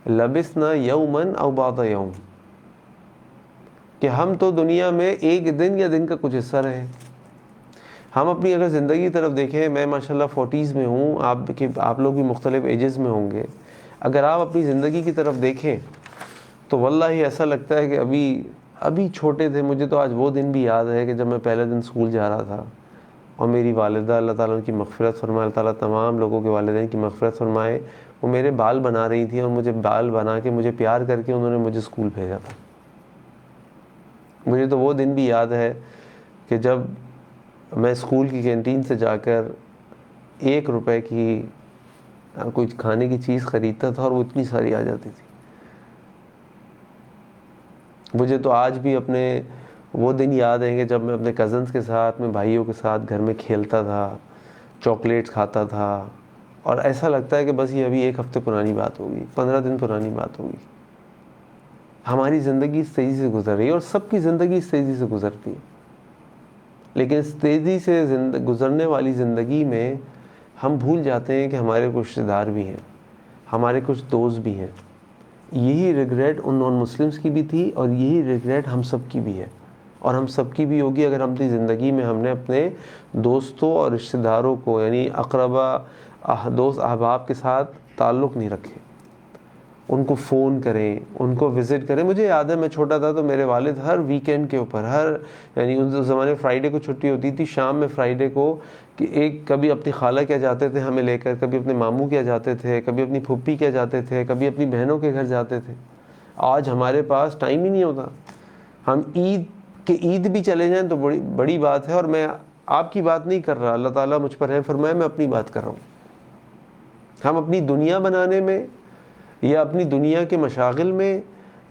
لبثنا یوما او بعض یوم، کہ ہم تو دنیا میں ایک دن یا دن کا کچھ حصہ رہے۔ ہم اپنی اگر زندگی کی طرف دیکھیں، میں ماشاءاللہ 40s میں ہوں، آپ لوگ بھی مختلف ایجز میں ہوں گے، اگر آپ اپنی زندگی کی طرف دیکھیں تو واللہ ایسا لگتا ہے کہ ابھی چھوٹے تھے۔ مجھے تو آج وہ دن بھی یاد ہے کہ جب میں پہلے دن اسکول جا رہا تھا اور میری والدہ، اللہ تعالیٰ ان کی مغفرت فرمائے، اللہ تعالیٰ تمام لوگوں کے والدین کی مغفرت فرمائے، وہ میرے بال بنا رہی تھیں اور مجھے بال بنا کے مجھے پیار کر کے انہوں نے مجھے اسکول بھیجا تھا۔ مجھے تو وہ دن بھی یاد ہے کہ جب میں اسکول کی کینٹین سے جا کر 1 روپے کی کچھ کھانے کی چیز خریدتا تھا اور وہ اتنی ساری آ جاتی تھی۔ مجھے تو آج بھی اپنے وہ دن یاد ہیں کہ جب میں اپنے کزنس کے ساتھ، میں بھائیوں کے ساتھ گھر میں کھیلتا تھا، چاکلیٹس کھاتا تھا، اور ایسا لگتا ہے کہ بس یہ ابھی 1 ہفتے پرانی بات ہوگی، 15 دن پرانی بات ہوگی۔ ہماری زندگی اس تیزی سے گزر رہی ہے اور سب کی زندگی اس تیزی سے گزرتی ہے، لیکن اس تیزی سے گزرنے والی زندگی میں ہم بھول جاتے ہیں کہ ہمارے کچھ رشتہ دار بھی ہیں، ہمارے کچھ دوست بھی ہیں۔ یہی ریگریٹ ان نان مسلمس کی بھی تھی اور یہی ریگریٹ ہم سب کی بھی ہے، اور ہم سب کی بھی ہوگی اگر ہم اپنی زندگی میں ہم نے اپنے دوستوں اور رشتہ داروں کو، یعنی اقربا، دوست احباب کے ساتھ تعلق نہیں رکھے، ان کو فون کریں، ان کو وزٹ کریں۔ مجھے یاد ہے میں چھوٹا تھا تو میرے والد ہر ویکینڈ کے اوپر، یعنی اس زمانے فرائیڈے کو چھٹی ہوتی تھی، شام میں فرائیڈے کو کہ کبھی اپنی خالہ کیا جاتے تھے ہمیں لے کر، کبھی اپنے ماموں کیا جاتے تھے، کبھی اپنی پھپھی کیا جاتے تھے، کبھی اپنی بہنوں کے گھر جاتے تھے۔ آج ہمارے پاس ٹائم ہی نہیں ہوتا۔ ہم عید بھی چلے جائیں تو بڑی بات ہے، اور میں آپ کی بات نہیں کر رہا، اللہ تعالیٰ مجھ پر رحم فرمائے، میں اپنی بات کر رہا ہوں۔ ہم اپنی دنیا بنانے میں یا اپنی دنیا کے مشاغل میں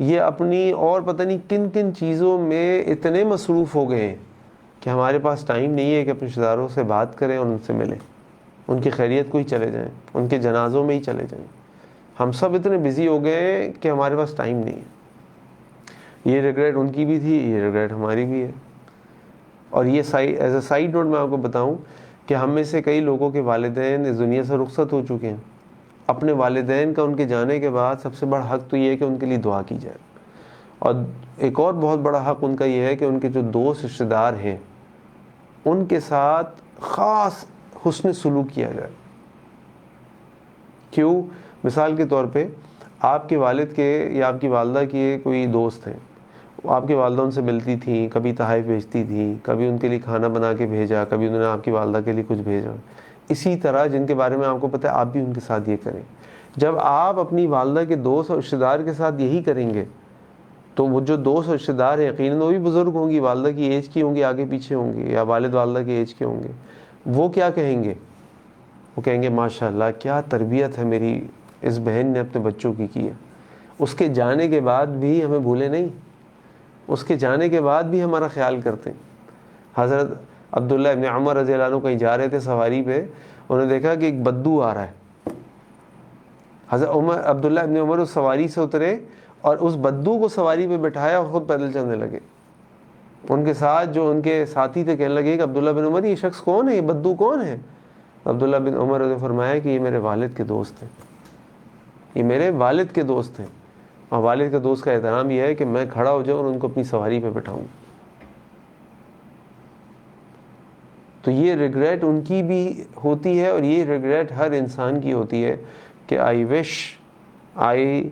یا اپنی اور پتہ نہیں کن کن چیزوں میں اتنے مصروف ہو گئے ہیں کہ ہمارے پاس ٹائم نہیں ہے کہ اپنے رشتہ داروں سے بات کریں اور ان سے ملیں، ان کی خیریت کو ہی چلے جائیں، ان کے جنازوں میں ہی چلے جائیں۔ ہم سب اتنے بزی ہو گئے ہیں کہ ہمارے پاس ٹائم نہیں ہے۔ یہ ریگریٹ ان کی بھی تھی، یہ ریگریٹ ہماری بھی ہے۔ اور یہ ایز اے سائیڈ نوٹ میں آپ کو بتاؤں کہ ہم میں سے کئی لوگوں کے والدین اس دنیا سے رخصت ہو چکے ہیں۔ اپنے والدین کا ان کے جانے کے بعد سب سے بڑا حق تو یہ ہے کہ ان کے لیے دعا کی جائے، اور ایک اور بہت بڑا حق ان کا یہ ہے کہ ان کے جو دوست رشتہ دار ہیں ان کے ساتھ خاص حسن سلوک کیا جائے۔ کیوں؟ مثال کے طور پہ آپ کے والد کے یا آپ کی والدہ کے کوئی دوست ہیں، آپ کی والدہ ان سے ملتی تھیں، کبھی تحائف بھیجتی تھیں، کبھی ان کے لیے کھانا بنا کے بھیجا، کبھی انہوں نے آپ کی والدہ کے لیے کچھ بھیجا۔ اسی طرح جن کے بارے میں آپ کو پتہ ہے، آپ بھی ان کے ساتھ یہ کریں۔ جب آپ اپنی والدہ کے دوست اور رشتہ دار کے ساتھ یہی کریں گے تو وہ جو دوست اور رشتہ دار ہیں، یقیناً وہ بھی بزرگ ہوں گی، والدہ کی ایج کی ہوں گی، آگے پیچھے ہوں گے، یا والد والدہ کی ایج کے ہوں گے، وہ کیا کہیں گے؟ وہ کہیں گے ماشاءاللہ کیا تربیت ہے میری اس بہن نے اپنے بچوں کی ہے۔ اس کے جانے کے بعد بھی ہمیں بھولے نہیں، اس کے جانے کے بعد بھی ہمارا خیال کرتے ہیں۔ حضرت عبداللہ ابن عمر رضی اللہ عنہ کہیں جا رہے تھے سواری پہ، انہوں نے دیکھا کہ ایک بدو آ رہا ہے۔ حضرت عبداللہ ابن عمر اس سواری سے اترے اور اس بدو کو سواری پہ بٹھایا اور خود پیدل چلنے لگے۔ ان کے ساتھ جو ان کے ساتھی تھے کہنے لگے کہ عبداللہ بن عمر یہ شخص کون ہے، یہ بدو کون ہے؟ عبداللہ بن عمر نے فرمایا کہ یہ میرے والد کے دوست ہیں، یہ میرے والد کے دوست ہیں، اور والد کے دوست کا احترام یہ ہے کہ میں کھڑا ہو جاؤں اور ان کو اپنی سواری پہ بٹھاؤں۔ تو یہ ریگریٹ ان کی بھی ہوتی ہے، اور یہ ریگریٹ ہر انسان کی ہوتی ہے کہ I wish I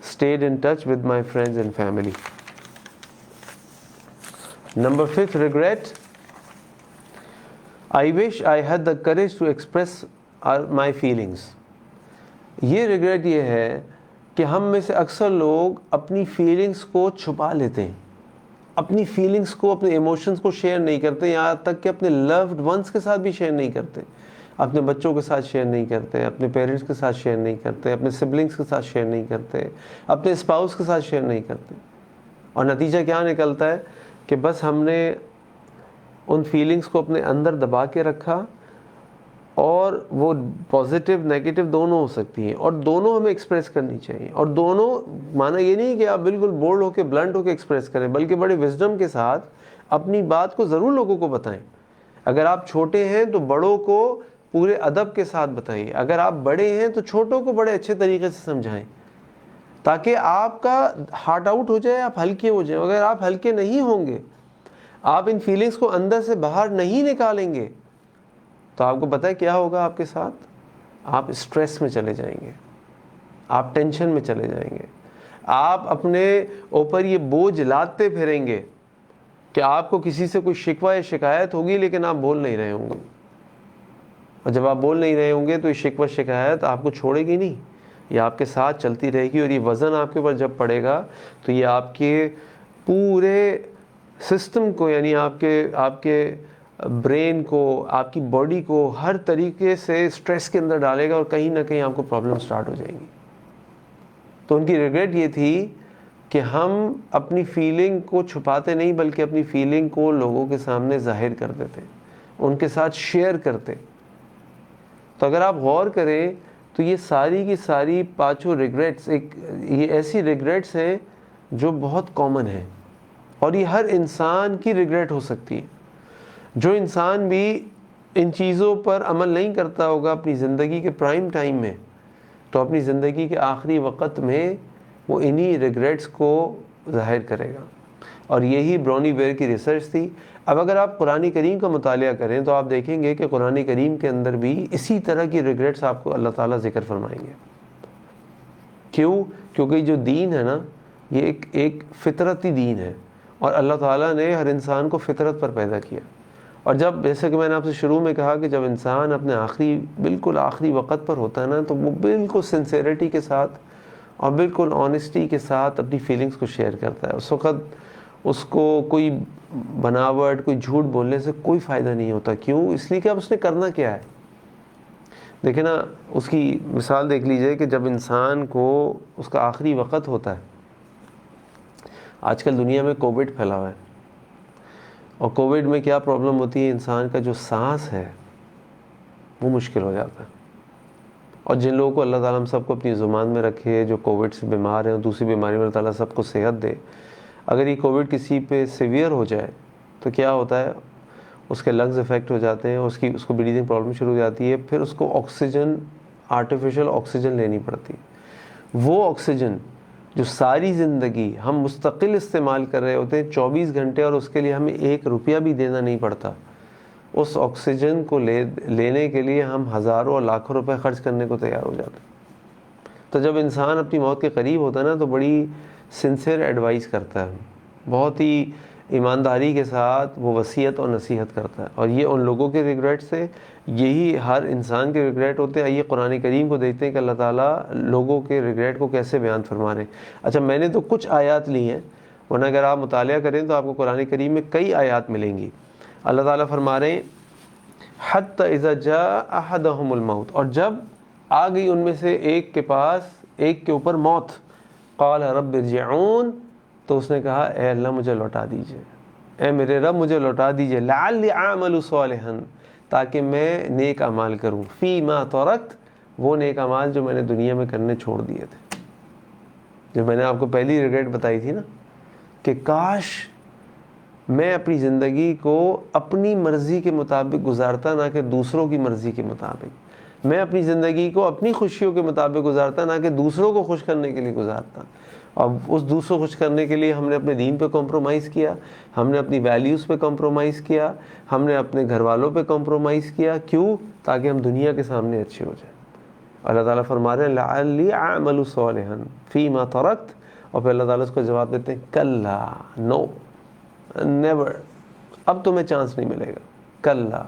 stayed in touch with my friends and family. Number 5 regret, I wish I had the courage to express my feelings. یہ ریگریٹ یہ ہے کہ ہم میں سے اکثر لوگ اپنی فیلنگز کو چھپا لیتے ہیں، اپنی فیلنگز کو، اپنے ایموشنز کو شیئر نہیں کرتے، یہاں تک کہ اپنے لوڈ ونس کے ساتھ بھی شیئر نہیں کرتے، اپنے بچوں کے ساتھ شیئر نہیں کرتے، اپنے پیرنٹس کے ساتھ شیئر نہیں کرتے، اپنے سبلنگس کے ساتھ شیئر نہیں کرتے، اپنے اسپاؤس کے ساتھ شیئر نہیں کرتے۔ اور نتیجہ کیا نکلتا ہے کہ بس ہم نے ان فیلنگز کو اپنے اندر دبا کے رکھا، اور وہ پازیٹیو نیگیٹو دونوں ہو سکتی ہیں، اور دونوں ہمیں ایکسپریس کرنی چاہیے. اور دونوں معنی یہ نہیں کہ آپ بالکل بولڈ ہو کے بلنٹ ہو کے ایکسپریس کریں، بلکہ بڑے وزڈم کے ساتھ اپنی بات کو ضرور لوگوں کو بتائیں. اگر آپ چھوٹے ہیں تو بڑوں کو پورے ادب کے ساتھ بتائیے، اگر آپ بڑے ہیں تو چھوٹوں کو بڑے اچھے طریقے سے سمجھائیں، تاکہ آپ کا ہارٹ آؤٹ ہو جائے، آپ ہلکے ہو جائیں. اگر آپ ہلکے نہیں ہوں گے، آپ ان فیلنگز کو اندر سے باہر نہیں نکالیں گے، تو آپ کو پتہ ہے کیا ہوگا آپ کے ساتھ؟ آپ اسٹریس میں چلے جائیں گے، آپ ٹینشن میں چلے جائیں گے، آپ اپنے اوپر یہ بوجھ لاتے پھریں گے کہ آپ کو کسی سے کوئی شکوہ یا شکایت ہوگی لیکن آپ بول نہیں رہے ہوں گے. اور جب آپ بول نہیں رہے ہوں گے تو یہ شکوہ شکایت آپ کو چھوڑے گی نہیں، یہ آپ کے ساتھ چلتی رہے گی. اور یہ وزن آپ کے اوپر جب پڑے گا تو یہ آپ کے پورے سسٹم کو، یعنی آپ کے برین کو، آپ کی باڈی کو ہر طریقے سے اسٹریس کے اندر ڈالے گا، اور کہیں نہ کہیں آپ کو پرابلم سٹارٹ ہو جائیں گی. تو ان کی ریگریٹ یہ تھی کہ ہم اپنی فیلنگ کو چھپاتے نہیں، بلکہ اپنی فیلنگ کو لوگوں کے سامنے ظاہر کر دیتے، ان کے ساتھ شیئر کرتے. تو اگر آپ غور کریں تو یہ ساری کی ساری پانچوں ریگریٹس یہ ایسی ریگریٹس ہیں جو بہت کامن ہیں، اور یہ ہر انسان کی ریگریٹ ہو سکتی ہے. جو انسان بھی ان چیزوں پر عمل نہیں کرتا ہوگا اپنی زندگی کے پرائم ٹائم میں، تو اپنی زندگی کے آخری وقت میں وہ انہی ریگریٹس کو ظاہر کرے گا. اور یہی برونی ویئر کی ریسرچ تھی. اب اگر آپ قرآن کریم کا مطالعہ کریں تو آپ دیکھیں گے کہ قرآن کریم کے اندر بھی اسی طرح کی ریگریٹس آپ کو اللہ تعالیٰ ذکر فرمائیں گے. کیوں؟ کیونکہ جو دین ہے نا، یہ ایک فطرتی دین ہے، اور اللہ تعالیٰ نے ہر انسان کو فطرت پر پیدا کیا. اور جب، جیسے کہ میں نے آپ سے شروع میں کہا کہ جب انسان اپنے بالکل آخری وقت پر ہوتا ہے نا، تو وہ بالکل سنسیریٹی کے ساتھ اور بالکل آنیسٹی کے ساتھ اپنی فیلنگز کو شیئر کرتا ہے. اس وقت اس کو کوئی بناوٹ، کوئی جھوٹ بولنے سے کوئی فائدہ نہیں ہوتا. کیوں؟ اس لیے کہ اب اس نے کرنا کیا ہے. دیکھیں نا، اس کی مثال دیکھ لیجئے کہ جب انسان کو اس کا آخری وقت ہوتا ہے. آج کل دنیا میں کووڈ پھیلا ہوا ہے، اور کووڈ میں کیا پرابلم ہوتی ہے، انسان کا جو سانس ہے وہ مشکل ہو جاتا ہے. اور جن لوگوں کو اللہ تعالیٰ ہم سب کو اپنی زمان میں رکھے، جو کووڈ سے بیمار ہیں اور دوسری بیماری میں اللہ تعالیٰ سب کو صحت دے، اگر یہ کووڈ کسی پہ سیویئر ہو جائے تو کیا ہوتا ہے، اس کے لنگز افیکٹ ہو جاتے ہیں، اس کو بریدنگ پرابلم شروع ہو جاتی ہے. پھر اس کو آکسیجن، آرٹیفیشل آکسیجن لینی پڑتی. وہ آکسیجن جو ساری زندگی ہم مستقل استعمال کر رہے ہوتے ہیں 24 گھنٹے، اور اس کے لیے ہمیں 1 روپیہ بھی دینا نہیں پڑتا، اس آکسیجن کو لینے کے لیے ہم ہزاروں اور لاکھوں روپے خرچ کرنے کو تیار ہو جاتے ہیں. تو جب انسان اپنی موت کے قریب ہوتا ہے نا، تو بڑی سنسیئر ایڈوائز کرتا ہے، بہت ہی ایمانداری کے ساتھ وہ وصیت اور نصیحت کرتا ہے. اور یہ ان لوگوں کے ریگریٹس ہیں، یہی ہر انسان کے ریگریٹ ہوتے ہیں. آئیے قرآن کریم کو دیکھتے ہیں کہ اللہ تعالیٰ لوگوں کے ریگریٹ کو کیسے بیان فرما رہے ہیں. اچھا، میں نے تو کچھ آیات لی ہیں، ورنہ اگر آپ مطالعہ کریں تو آپ کو قرآن کریم میں کئی آیات ملیں گی. اللہ تعالیٰ فرما رہے ہیں حتی اذا جاء احدهم الموت، اور جب آ گئی ان میں سے ایک کے اوپر موت، قال رب ارجعون، تو اس نے کہا اے اللہ مجھے لوٹا دیجئے، اے میرے رب مجھے لوٹا دیجئے، لعلی اعمل صالحا، تاکہ میں نیک اعمال کروں، فیما ترکت، وہ نیک اعمال جو میں نے دنیا میں کرنے چھوڑ دیے تھے. جو میں نے آپ کو پہلی ریگریٹ بتائی تھی نا، کہ کاش میں اپنی زندگی کو اپنی مرضی کے مطابق گزارتا، نہ کہ دوسروں کی مرضی کے مطابق. میں اپنی زندگی کو اپنی خوشیوں کے مطابق گزارتا، نہ کہ دوسروں کو خوش کرنے کے لیے گزارتا. اور اس دوسروں کو خوش کرنے کے لیے ہم نے اپنے دین پہ کمپرومائز کیا، ہم نے اپنی ویلیوز پہ کمپرومائز کیا، ہم نے اپنے گھر والوں پہ کمپرومائز کیا. کیوں؟ تاکہ ہم دنیا کے سامنے اچھے ہو جائیں. اللہ تعالیٰ فرما رہے ہیں لعلی اعمل صالحا فیما ترکت، اور پھر اللہ تعالیٰ اس کو جواب دیتے ہیں کلا، نو، نیور، اب تمہیں چانس نہیں ملے گا، کلا.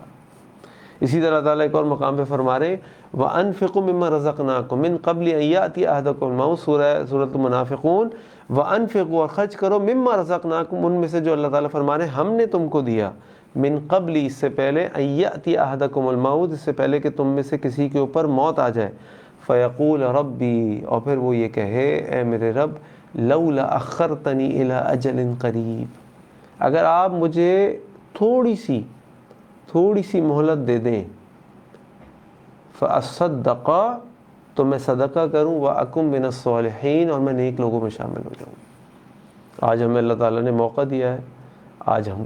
اسی طرح اللہ تعالیٰ ایک اور مقام پہ فرما رہے ہیں وَأَنفِقُوا مِمَّا رَزَقْنَاكُم مِّن قَبْلِ أَن يَأْتِيَ أَحَدَكُمُ الْمَوْتُ، سورۃ المنافقون. وَأَنفِقُوا، اور خرچ کرو، مِمَّا رَزَقْنَاكُم، ان میں سے جو اللہ تعالیٰ فرما رہے ہیں ہم نے تم کو دیا، من قبل، اس سے پہلے، أَن يَأْتِيَ أَحَدَكُمُ الْمَوْتُ، اس سے پہلے کہ تم میں سے کسی کے اوپر موت آ جائے، فَيَقُولَ رَبِّي، اور پھر وہ یہ کہے اے میرے رب، لولا اخرتنی الی اجل قریب، اگر آپ مجھے تھوڑی سی مہلت دے دیں، فاصدق، تو میں صدقہ کروں، واکم من الصالحین، اور میں نیک لوگوں میں شامل ہو جاؤں۔ آج ہمیں اللہ تعالیٰ نے موقع دیا ہے، آج ہم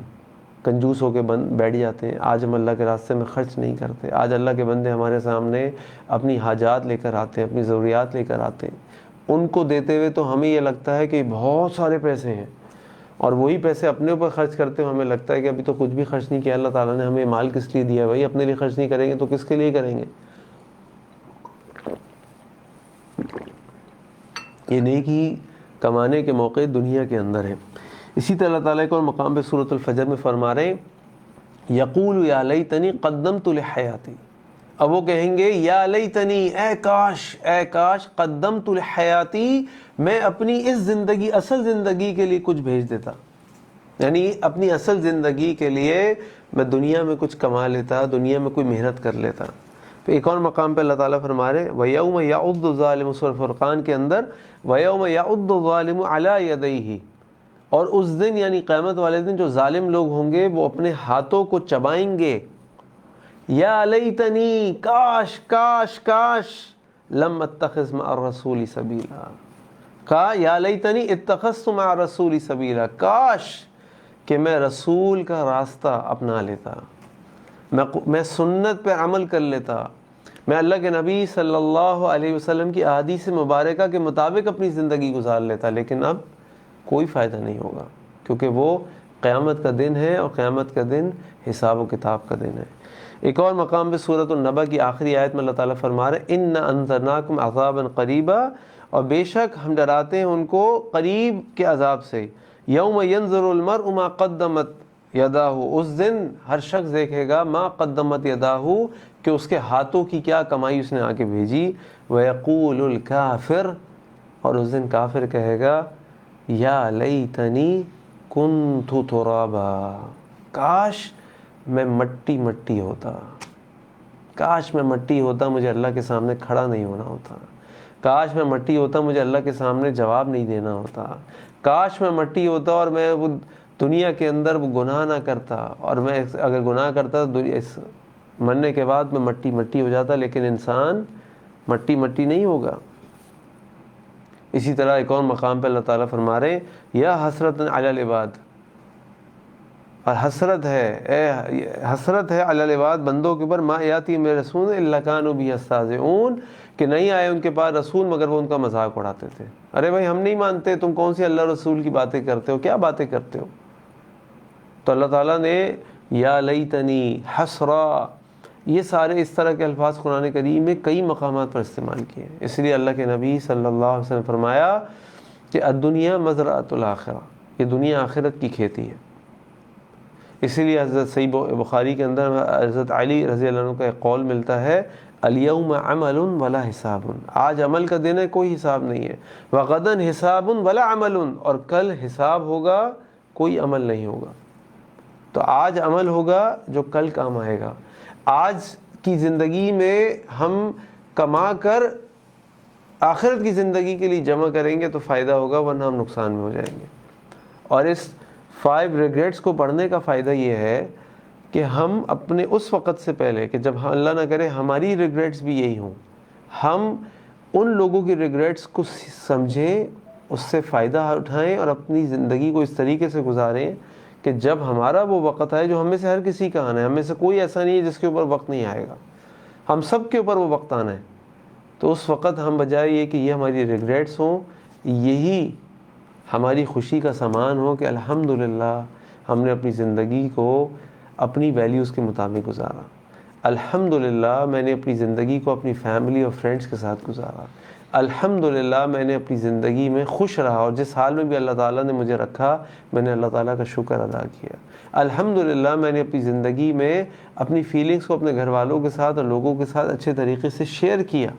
کنجوس ہو کے بیٹھ جاتے ہیں، آج ہم اللہ کے راستے میں خرچ نہیں کرتے، آج اللہ کے بندے ہمارے سامنے اپنی حاجات لے کر آتے ہیں، اپنی ضروریات لے کر آتے ہیں، ان کو دیتے ہوئے تو ہمیں یہ لگتا ہے کہ بہت سارے پیسے ہیں، اور وہی پیسے اپنے اوپر خرچ کرتے ہوئے ہمیں لگتا ہے کہ ابھی تو کچھ بھی خرچ نہیں کیا، اللہ تعالیٰ نے ہمیں مال کس لیے دیا ہے بھائی، اپنے لیے خرچ نہیں کریں گے تو کس کے لیے کریں گے؟ یہ نیکی کمانے کے موقع دنیا کے اندر ہیں۔ اسی طرح اللہ تعالیٰ کو مقام پہ سورۃ الفجر میں فرما رہے ہیں، یقول یا لیتنی قدمت لحیاتی، اب وہ کہیں گے یا لیتنی، اے کاش قدمت لحیاتی، میں اپنی اس زندگی، اصل زندگی کے لیے کچھ بھیج دیتا، یعنی اپنی اصل زندگی کے لیے میں دنیا میں کچھ کما لیتا، دنیا میں کوئی محنت کر لیتا۔ تو ایک اور مقام پہ اللہ تعالیٰ فرما رہے وَيَوْمَ يَعُضُّ الظَّالِمُ، سورۃ فرقان کے اندر وَيَوْمَ يَعُضُّ الظَّالِمُ عَلَى يَدَيْهِ، اور اس دن یعنی قیامت والے دن جو ظالم لوگ ہوں گے وہ اپنے ہاتھوں کو چبائیں گے، یا لیتنی، کاش لم اتخذ مع الرسول سبیلا، یا لیتنی اتخذت مع الرسول سبیلا، کاش کہ میں رسول کا راستہ اپنا لیتا، میں سنت پہ عمل کر لیتا، میں اللہ کے نبی صلی اللہ علیہ وسلم کی احادیث مبارکہ کے مطابق اپنی زندگی گزار لیتا، لیکن اب کوئی فائدہ نہیں ہوگا، کیونکہ وہ قیامت کا دن ہے، اور قیامت کا دن حساب و کتاب کا دن ہے۔ ایک اور مقام پہ سورۃ النبأ کی آخری آیت میں اللہ تعالیٰ فرما رہے ہیں اِنَّا أَنذَرْنَاكُمْ عَذَابًا قَرِيبًا، اور بے شک ہم ڈراتے ہیں ان کو قریب کے عذاب سے، یوم ينظر المرء ما قدمت یداہ، اس دن ہر شخص دیکھے گا ما قدمت یداہ، کہ اس کے ہاتھوں کی کیا کمائی اس نے آگے بھیجی، وَيَقُولُ الْكَافِرُ، اور اس دن کافر کہے گا یا لیتنی کنت ترابا، کاش میں مٹی ہوتا، کاش میں مٹی ہوتا، مجھے اللہ کے سامنے کھڑا نہیں ہونا ہوتا، کاش میں مٹی ہوتا، مجھے اللہ کے سامنے جواب نہیں دینا ہوتا، کاش میں مٹی ہوتا اور میں وہ دنیا کے اندر وہ گناہ نہ کرتا، اور میں اگر گناہ کرتا تو اس مرنے کے بعد میں مٹی ہو جاتا، لیکن انسان مٹی نہیں ہوگا۔ اسی طرح ایک اور مقام پہ اللہ تعالیٰ فرما رہے ہیں یا حسرت علی العباد، اور حسرت ہے علی العباد، بندوں کے اوپر، ما یاتی من رسول الا کانوا به یستہزئون، کہ نہیں آئے ان کے پاس رسول مگر وہ ان کا مذاق اڑاتے تھے، ارے بھائی ہم نہیں مانتے، تم کون سی اللہ رسول کی باتیں کرتے ہو، کیا باتیں کرتے ہو؟ تو اللہ تعالیٰ نے یا لیتنی، حسرا، یہ سارے اس طرح کے الفاظ قرآن کریم میں کئی مقامات پر استعمال کیے ہیں۔ اس لیے اللہ کے نبی صلی اللہ علیہ وسلم نے فرمایا کہ الدنیا مزرعۃ الآخرہ، یہ دنیا آخرت کی کھیتی ہے۔ اسی لیے حضرت صحیح بخاری کے اندر حضرت علی رضی اللہ عنہ کا ایک قول ملتا ہے الیوم عمل ولا حساب، آج عمل کا دن ہے، کوئی حساب نہیں ہے، وغدا حساب ولا عمل، اور کل حساب ہوگا، کوئی عمل نہیں ہوگا۔ تو آج عمل ہوگا جو کل کام آئے گا، آج کی زندگی میں ہم کما کر آخرت کی زندگی کے لیے جمع کریں گے تو فائدہ ہوگا، ورنہ ہم نقصان میں ہو جائیں گے۔ اور اس 5 ریگریٹس کو پڑھنے کا فائدہ یہ ہے کہ ہم اپنے اس وقت سے پہلے کہ جب اللہ نہ کرے ہماری ریگریٹس بھی یہی ہوں، ہم ان لوگوں کی ریگریٹس کو سمجھیں، اس سے فائدہ اٹھائیں، اور اپنی زندگی کو اس طریقے سے گزاریں کہ جب ہمارا وہ وقت آئے، جو ہم میں سے ہر کسی کا آنا ہے، ہم میں سے کوئی ایسا نہیں ہے جس کے اوپر وقت نہیں آئے گا، ہم سب کے اوپر وہ وقت آنا ہے، تو اس وقت ہم بجائے یہ کہ یہ ہماری ریگریٹس ہوں، یہی ہماری خوشی کا سامان ہو کہ الحمدللہ ہم نے اپنی زندگی کو اپنی ویلیوز کے مطابق گزارا، الحمدللہ میں نے اپنی زندگی کو اپنی فیملی اور فرینڈس کے ساتھ گزارا، الحمدللہ میں نے اپنی زندگی میں خوش رہا، اور جس حال میں بھی اللہ تعالیٰ نے مجھے رکھا میں نے اللہ تعالیٰ کا شکر ادا کیا، الحمدللہ میں نے اپنی زندگی میں اپنی فیلنگز کو اپنے گھر والوں کے ساتھ اور لوگوں کے ساتھ اچھے طریقے سے شیئر کیا۔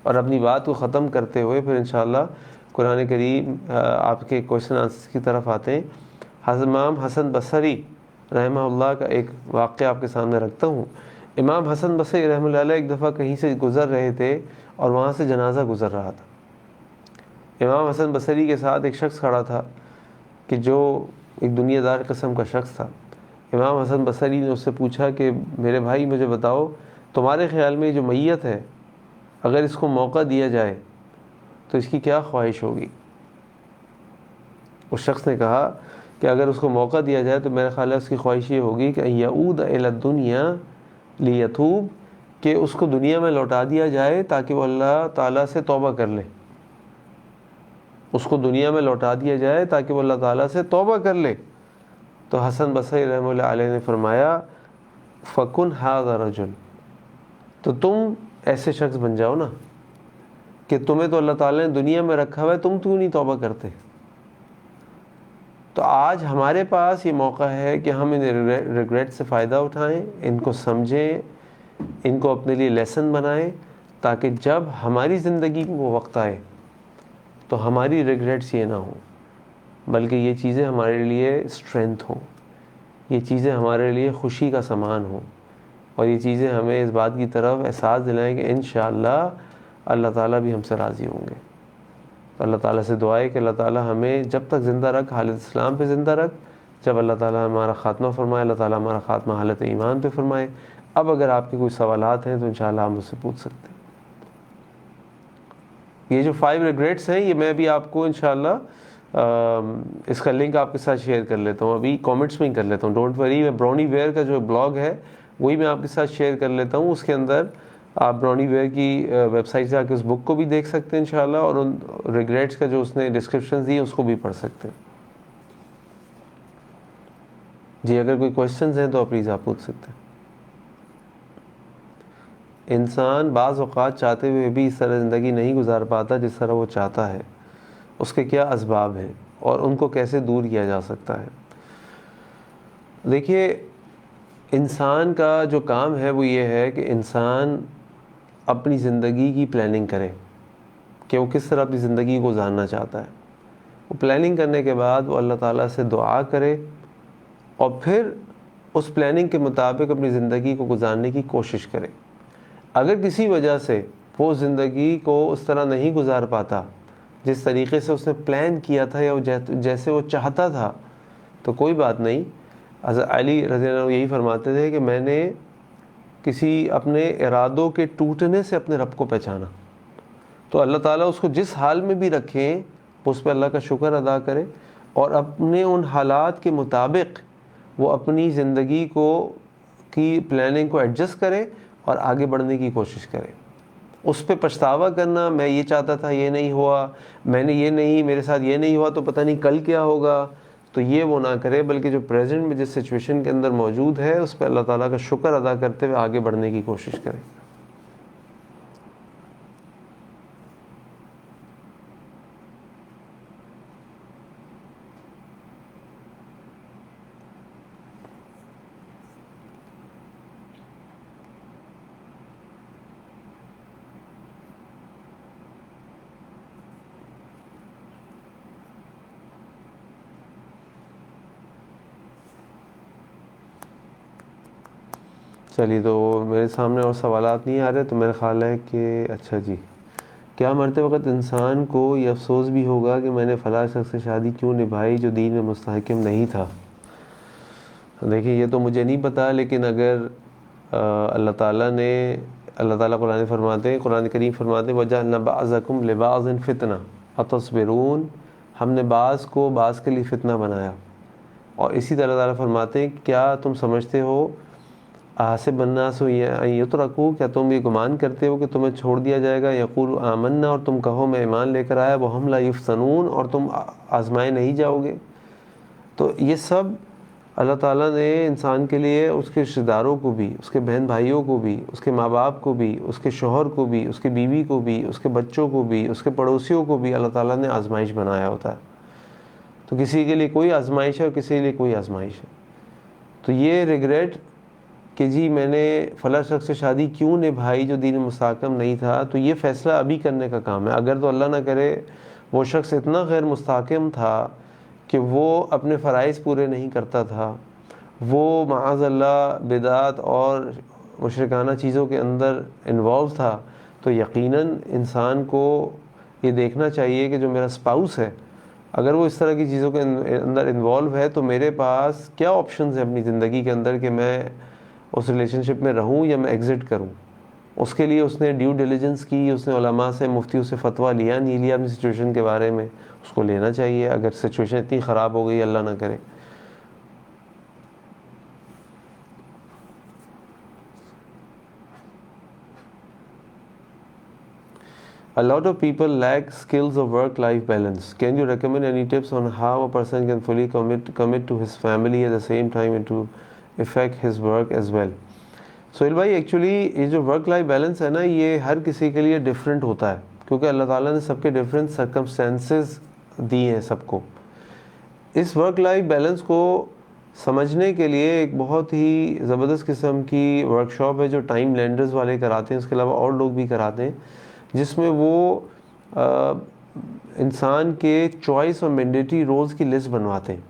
اور اپنی بات کو ختم کرتے ہوئے پھر انشاءاللہ قرآن کریم آپ کے کوشچن آنسر کی طرف آتے ہیں۔ حضرت امام حسن بصری رحمہ اللہ کا ایک واقعہ آپ کے سامنے رکھتا ہوں۔ امام حسن بصری رحمہ اللہ علیہ ایک دفعہ کہیں سے گزر رہے تھے اور وہاں سے جنازہ گزر رہا تھا۔ امام حسن بصری کے ساتھ ایک شخص کھڑا تھا کہ جو ایک دنیا دار قسم کا شخص تھا. امام حسن بصری نے اس سے پوچھا کہ میرے بھائی مجھے بتاؤ تمہارے خیال میں جو میت ہے اگر اس کو موقع دیا جائے تو اس کی کیا خواہش ہوگی؟ اس شخص نے کہا کہ اگر اس کو موقع دیا جائے تو میرا خیال ہے اس کی خواہش یہ ہوگی کہ یعود الی الدنیا لیتوب، کہ اس کو دنیا میں لوٹا دیا جائے تاکہ وہ اللہ تعالیٰ سے توبہ کر لے. اس کو دنیا میں لوٹا دیا جائے تاکہ وہ اللہ تعالیٰ سے توبہ کر لے. تو حسن بصری رحمہ اللہ علیہ نے فرمایا فکن ھذا رجل، تو تم ایسے شخص بن جاؤ نا کہ تمہیں تو اللہ تعالیٰ نے دنیا میں رکھا ہوا ہے، تم کیوں نہیں توبہ کرتے؟ تو آج ہمارے پاس یہ موقع ہے کہ ہم ان ریگریٹ سے فائدہ اٹھائیں، ان کو سمجھیں، ان کو اپنے لیے لیسن بنائیں، تاکہ جب ہماری زندگی میں وہ وقت آئے تو ہماری ریگریٹس یہ نہ ہوں، بلکہ یہ چیزیں ہمارے لیے اسٹرینتھ ہوں، یہ چیزیں ہمارے لیے خوشی کا سامان ہوں، اور یہ چیزیں ہمیں اس بات کی طرف احساس دلائیں کہ انشاءاللہ اللہ تعالیٰ بھی ہم سے راضی ہوں گے. تو اللہ تعالیٰ سے دعا ہے کہ اللہ تعالیٰ ہمیں جب تک زندہ رکھ حالت اسلام پہ زندہ رکھ، جب اللہ تعالیٰ ہمارا خاتمہ فرمائے اللہ تعالیٰ ہمارا خاتمہ حالت ایمان پہ فرمائے. اب اگر آپ کے کوئی سوالات ہیں تو انشاءاللہ آپ مجھ سے پوچھ سکتے ہیں. یہ جو 5 ریگریٹس ہیں یہ میں بھی آپ کو انشاءاللہ اس کا لنک آپ کے ساتھ شیئر کر لیتا ہوں، ابھی کامنٹس میں ہی کر لیتا ہوں، ڈونٹ وری. میں برونی ویئر کا جو بلاگ ہے وہی میں آپ کے ساتھ شیئر کر لیتا ہوں. اس کے اندر آپ برونی ویئر کی ویب سائٹ سے آ کے اس بک کو بھی دیکھ سکتے ہیں انشاءاللہ، اور ان ریگریٹس کا جو اس نے ڈسکرپشن دی اس کو بھی پڑھ سکتے ہیں. جی اگر کوئی کوشچنز ہیں تو پلیز آپ پوچھ سکتے ہیں. انسان بعض اوقات چاہتے ہوئے بھی اس طرح زندگی نہیں گزار پاتا جس طرح وہ چاہتا ہے، اس کے کیا اسباب ہیں اور ان کو کیسے دور کیا جا سکتا ہے؟ دیکھیے انسان کا جو کام ہے وہ یہ ہے کہ انسان اپنی زندگی کی پلاننگ کرے کہ وہ کس طرح اپنی زندگی کو گزارنا چاہتا ہے. وہ پلاننگ کرنے کے بعد وہ اللہ تعالیٰ سے دعا کرے اور پھر اس پلاننگ کے مطابق اپنی زندگی کو گزارنے کی کوشش کرے. اگر کسی وجہ سے وہ زندگی کو اس طرح نہیں گزار پاتا جس طریقے سے اس نے پلان کیا تھا یا جیسے وہ چاہتا تھا تو کوئی بات نہیں. حضرت علی رضی اللہ عنہ یہی فرماتے تھے کہ میں نے کسی اپنے ارادوں کے ٹوٹنے سے اپنے رب کو پہچانا. تو اللہ تعالیٰ اس کو جس حال میں بھی رکھیں اس پہ اللہ کا شکر ادا کرے اور اپنے ان حالات کے مطابق وہ اپنی زندگی کی پلاننگ کو ایڈجسٹ کرے اور آگے بڑھنے کی کوشش کرے. اس پہ پچھتاوا کرنا میں یہ چاہتا تھا یہ نہیں ہوا، میں نے یہ نہیں، میرے ساتھ یہ نہیں ہوا تو پتہ نہیں کل کیا ہوگا، تو یہ وہ نہ کرے، بلکہ جو پریزنٹ میں جس سچویشن کے اندر موجود ہے اس پہ اللہ تعالیٰ کا شکر ادا کرتے ہوئے آگے بڑھنے کی کوشش کرے. چلیے تو میرے سامنے اور سوالات نہیں آ رہے تو میرا خیال ہے کہ اچھا جی، کیا مرتے وقت انسان کو یہ افسوس بھی ہوگا کہ میں نے فلاں شخص سے شادی کیوں نبھائی جو دین میں مستحکم نہیں تھا؟ دیکھیے یہ تو مجھے نہیں پتا، لیکن اگر اللہ تعالیٰ قرآن فرماتے ہیں، قرآن کریم فرماتے ہیں وَجَعَلْنَا بَعْضَكُمْ لِبَعْضٍ فِتْنَةً أَتَصْبِرُونَ، ہم نے بعض کو بعض کے لیے فتنہ بنایا. اور اسی طرح تعالیٰ فرماتے ہیں کیا تم سمجھتے ہو حاسب الناس ان یترکوا، کیا تم یہ گمان کرتے ہو کہ تمہیں چھوڑ دیا جائے گا؟ یقول آمنا، اور تم کہو میں ایمان لے کر آیا، وہم لا یفتنون، اور تم آزمائے نہیں جاؤ گے. تو یہ سب اللہ تعالیٰ نے انسان کے لیے اس کے رشتہ داروں کو بھی، اس کے بہن بھائیوں کو بھی، اس کے ماں باپ کو بھی، اس کے شوہر کو بھی، اس کے بیوی کو بھی، اس کے بچوں کو بھی، اس کے پڑوسیوں کو بھی اللہ تعالیٰ نے آزمائش بنایا ہوتا ہے. تو کسی کے لیے کوئی آزمائش ہے اور کسی کے لیے کوئی آزمائش ہے. تو یہ ریگریٹ کہ جی میں نے فلاں شخص سے شادی کیوں نبھائی جو دین مستحکم نہیں تھا، تو یہ فیصلہ ابھی کرنے کا کام ہے. اگر تو اللہ نہ کرے وہ شخص اتنا غیر مستحکم تھا کہ وہ اپنے فرائض پورے نہیں کرتا تھا، وہ معاذ اللہ بدعات اور مشرکانہ چیزوں کے اندر انوالو تھا، تو یقیناً انسان کو یہ دیکھنا چاہیے کہ جو میرا اسپاؤس ہے اگر وہ اس طرح کی چیزوں کے اندر انوالو ہے تو میرے پاس کیا آپشنز ہیں اپنی زندگی کے اندر کہ میں اس ریلیشن شپ میں رہوں یا میں ایگزٹ کروں. اس کے لیے اس نے ڈیو ڈیلیجنس کی, اس نے علماء سے, مفتیوں سے فتویٰ لیا نہیں لیا اپنی سچویشن کے بارے میں, اس کو لینا چاہیے اگر سچویشن اتنی خراب ہو گئی, اللہ نہ کرے. A lot of people lack skills of work-life balance. Can you recommend any tips on how a person can fully commit to his family at the same time and to affect his work as well? Sohail بھائی actually یہ جو work life balance ہے نا یہ ہر کسی کے لیے different ہوتا ہے کیونکہ اللہ تعالیٰ نے سب کے ڈفرینٹ سرکمسٹینسز دیے ہیں سب کو. اس ورک لائف بیلنس کو سمجھنے کے لیے ایک بہت ہی زبردست قسم کی ورک شاپ ہے جو ٹائم لینڈرز والے کراتے ہیں, اس کے علاوہ اور لوگ بھی کراتے ہیں, جس میں وہ انسان کے چوائس اور مینڈیٹری رولز کی لسٹ بنواتے ہیں.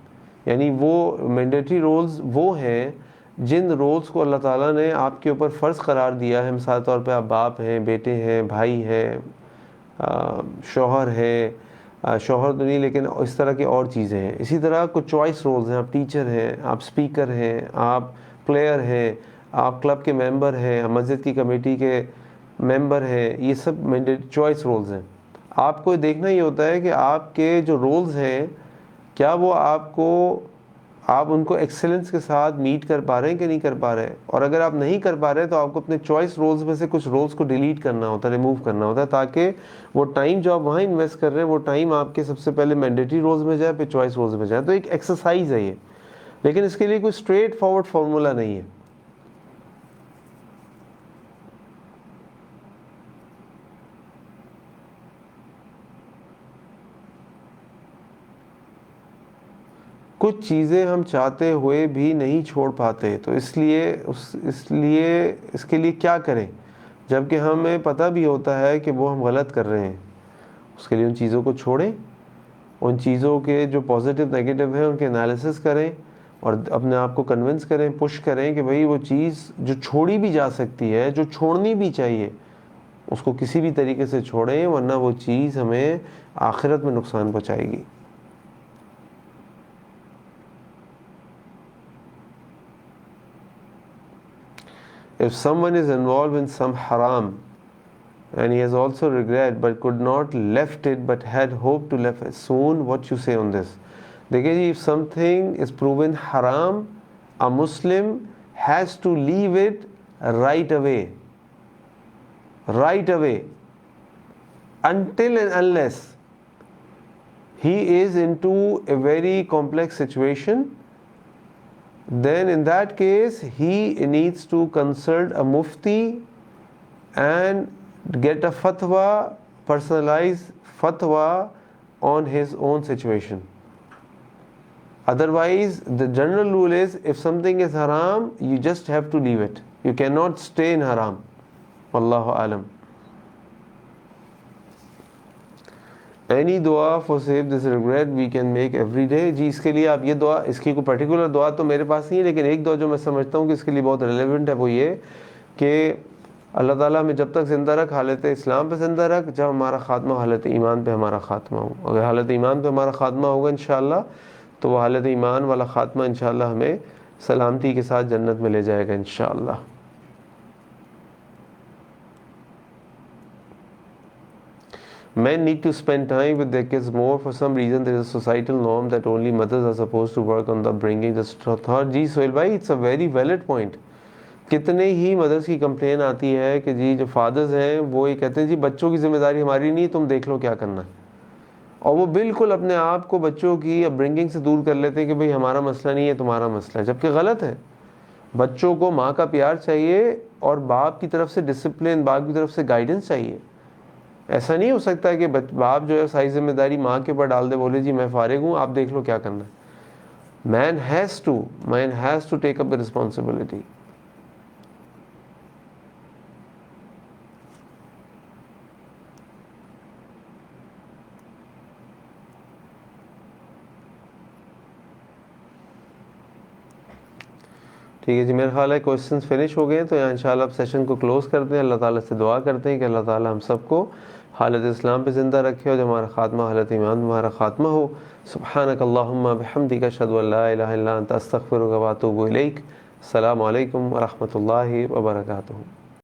یعنی وہ مینڈیٹری رولز وہ ہیں جن رولز کو اللہ تعالیٰ نے آپ کے اوپر فرض قرار دیا ہے. مثال طور پہ آپ باپ ہیں, بیٹے ہیں, بھائی ہیں, شوہر ہے, شوہر تو نہیں لیکن اس طرح کی اور چیزیں ہیں. اسی طرح کچھ چوائس رولز ہیں, آپ ٹیچر ہیں, آپ اسپیکر ہیں, آپ پلیئر ہیں, آپ کلب کے ممبر ہیں, مسجد کی کمیٹی کے ممبر ہیں. یہ سب چوائس رولز ہیں. آپ کو دیکھنا یہ ہوتا ہے کہ آپ کے جو رولز ہیں کیا وہ آپ ان کو ایکسلنس کے ساتھ میٹ کر پا رہے ہیں کہ نہیں کر پا رہے. اور اگر آپ نہیں کر پا رہے تو آپ کو اپنے چوائس رولز میں سے کچھ رولز کو ڈیلیٹ کرنا ہوتا ہے, ریموو کرنا ہوتا ہے, تاکہ وہ ٹائم جو آپ وہاں انویسٹ کر رہے ہیں وہ ٹائم آپ کے سب سے پہلے مینڈیٹری رولز میں جائے, پھر چوائس رولز میں جائے. تو ایک ایکسرسائز ہے یہ, لیکن اس کے لیے کوئی اسٹریٹ فارورڈ فارمولا نہیں ہے. کچھ چیزیں ہم چاہتے ہوئے بھی نہیں چھوڑ پاتے, تو اس لیے اس کے لیے کیا کریں جب کہ ہمیں پتہ بھی ہوتا ہے کہ وہ ہم غلط کر رہے ہیں. اس کے لیے ان چیزوں کو چھوڑیں, ان چیزوں کے جو پازیٹیو نیگیٹو ہیں ان کے انالیسس کریں اور اپنے آپ کو کنونس کریں, پش کریں کہ بھئی وہ چیز جو چھوڑی بھی جا سکتی ہے, جو چھوڑنی بھی چاہیے, اس کو کسی بھی طریقے سے چھوڑیں, ورنہ وہ چیز ہمیں آخرت میں نقصان پہنچائے گی. If someone is involved in some haram and he has also regret but could not left it but had hoped to left it soon, what you say on this? دیکھیں جی, if something is proven haram, a Muslim has to leave it right away, until and unless he is into a very complex situation. Then in that case he needs to consult a mufti and get a fatwa, personalized fatwa on his own situation. Otherwise the general rule is if something is haram you just have to leave it, you cannot stay in haram. Wallahu alam. Any dua for save this regret we can make every day. جی اس کے لیے آپ یہ دعا, اس کی کوئی particular دعا تو میرے پاس نہیں ہے, لیکن ایک دعا جو میں سمجھتا ہوں کہ اس کے لیے بہت ریلیونٹ ہے وہ یہ کہ اللہ تعالیٰ ہمیں جب تک زندہ رکھ حالت اسلام پہ زندہ رکھ, جب ہمارا خاتمہ حالت ایمان پہ ہمارا خاتمہ ہو. اگر حالت ایمان پہ ہمارا خاتمہ ہوگا انشاءاللہ تو وہ حالت ایمان والا خاتمہ انشاءاللہ ہمیں سلامتی کے ساتھ جنت میں لے جائے گا انشاءاللہ. Men need to spend time with their kids more. For some reason there is a societal norm that only mothers are supposed to work on the bringing the thought. جی سہیل بھائی, it's a very valid point. کتنے ہی مدرس کی complain آتی ہے کہ جی جو fathers ہیں وہ یہ کہتے ہیں جی بچوں کی ذمہ داری ہماری نہیں, تم دیکھ لو کیا کرنا ہے, اور وہ بالکل اپنے آپ کو بچوں کی اپبرنگنگ سے دور کر لیتے ہیں کہ بھئی ہمارا مسئلہ نہیں ہے, تمہارا مسئلہ ہے, جبکہ غلط ہے. بچوں کو ماں کا پیار چاہیے اور باپ کی طرف سے ڈسپلن, باپ کی طرف سے گائیڈنس چاہیے. ایسا نہیں ہو سکتا کہ باپ جو ہے ساری ذمہ داری ماں کے اوپر ڈال دے, بولے جی میں فارغ ہوں آپ دیکھ لو کیا کرنا ہے. Man has to take up the responsibility. ٹھیک ہے جی, میرا خیال ہے کویسچنس فنش ہو گئے ہیں, تو یہاں انشاءاللہ اب سیشن کو کلوز کرتے ہیں. اللہ تعالیٰ سے دعا کرتے ہیں کہ اللہ تعالیٰ ہم سب کو حالت اسلام پہ زندہ رکھے اور جو ہمارا خاتمہ حالت ایمان ہمارا خاتمہ ہو. سبحانک اللہم بحمدک اشہد ان لا الہ الا انت استغفرک و اتوب الیک. السلام علیکم ورحمۃ اللہ وبرکاتہ.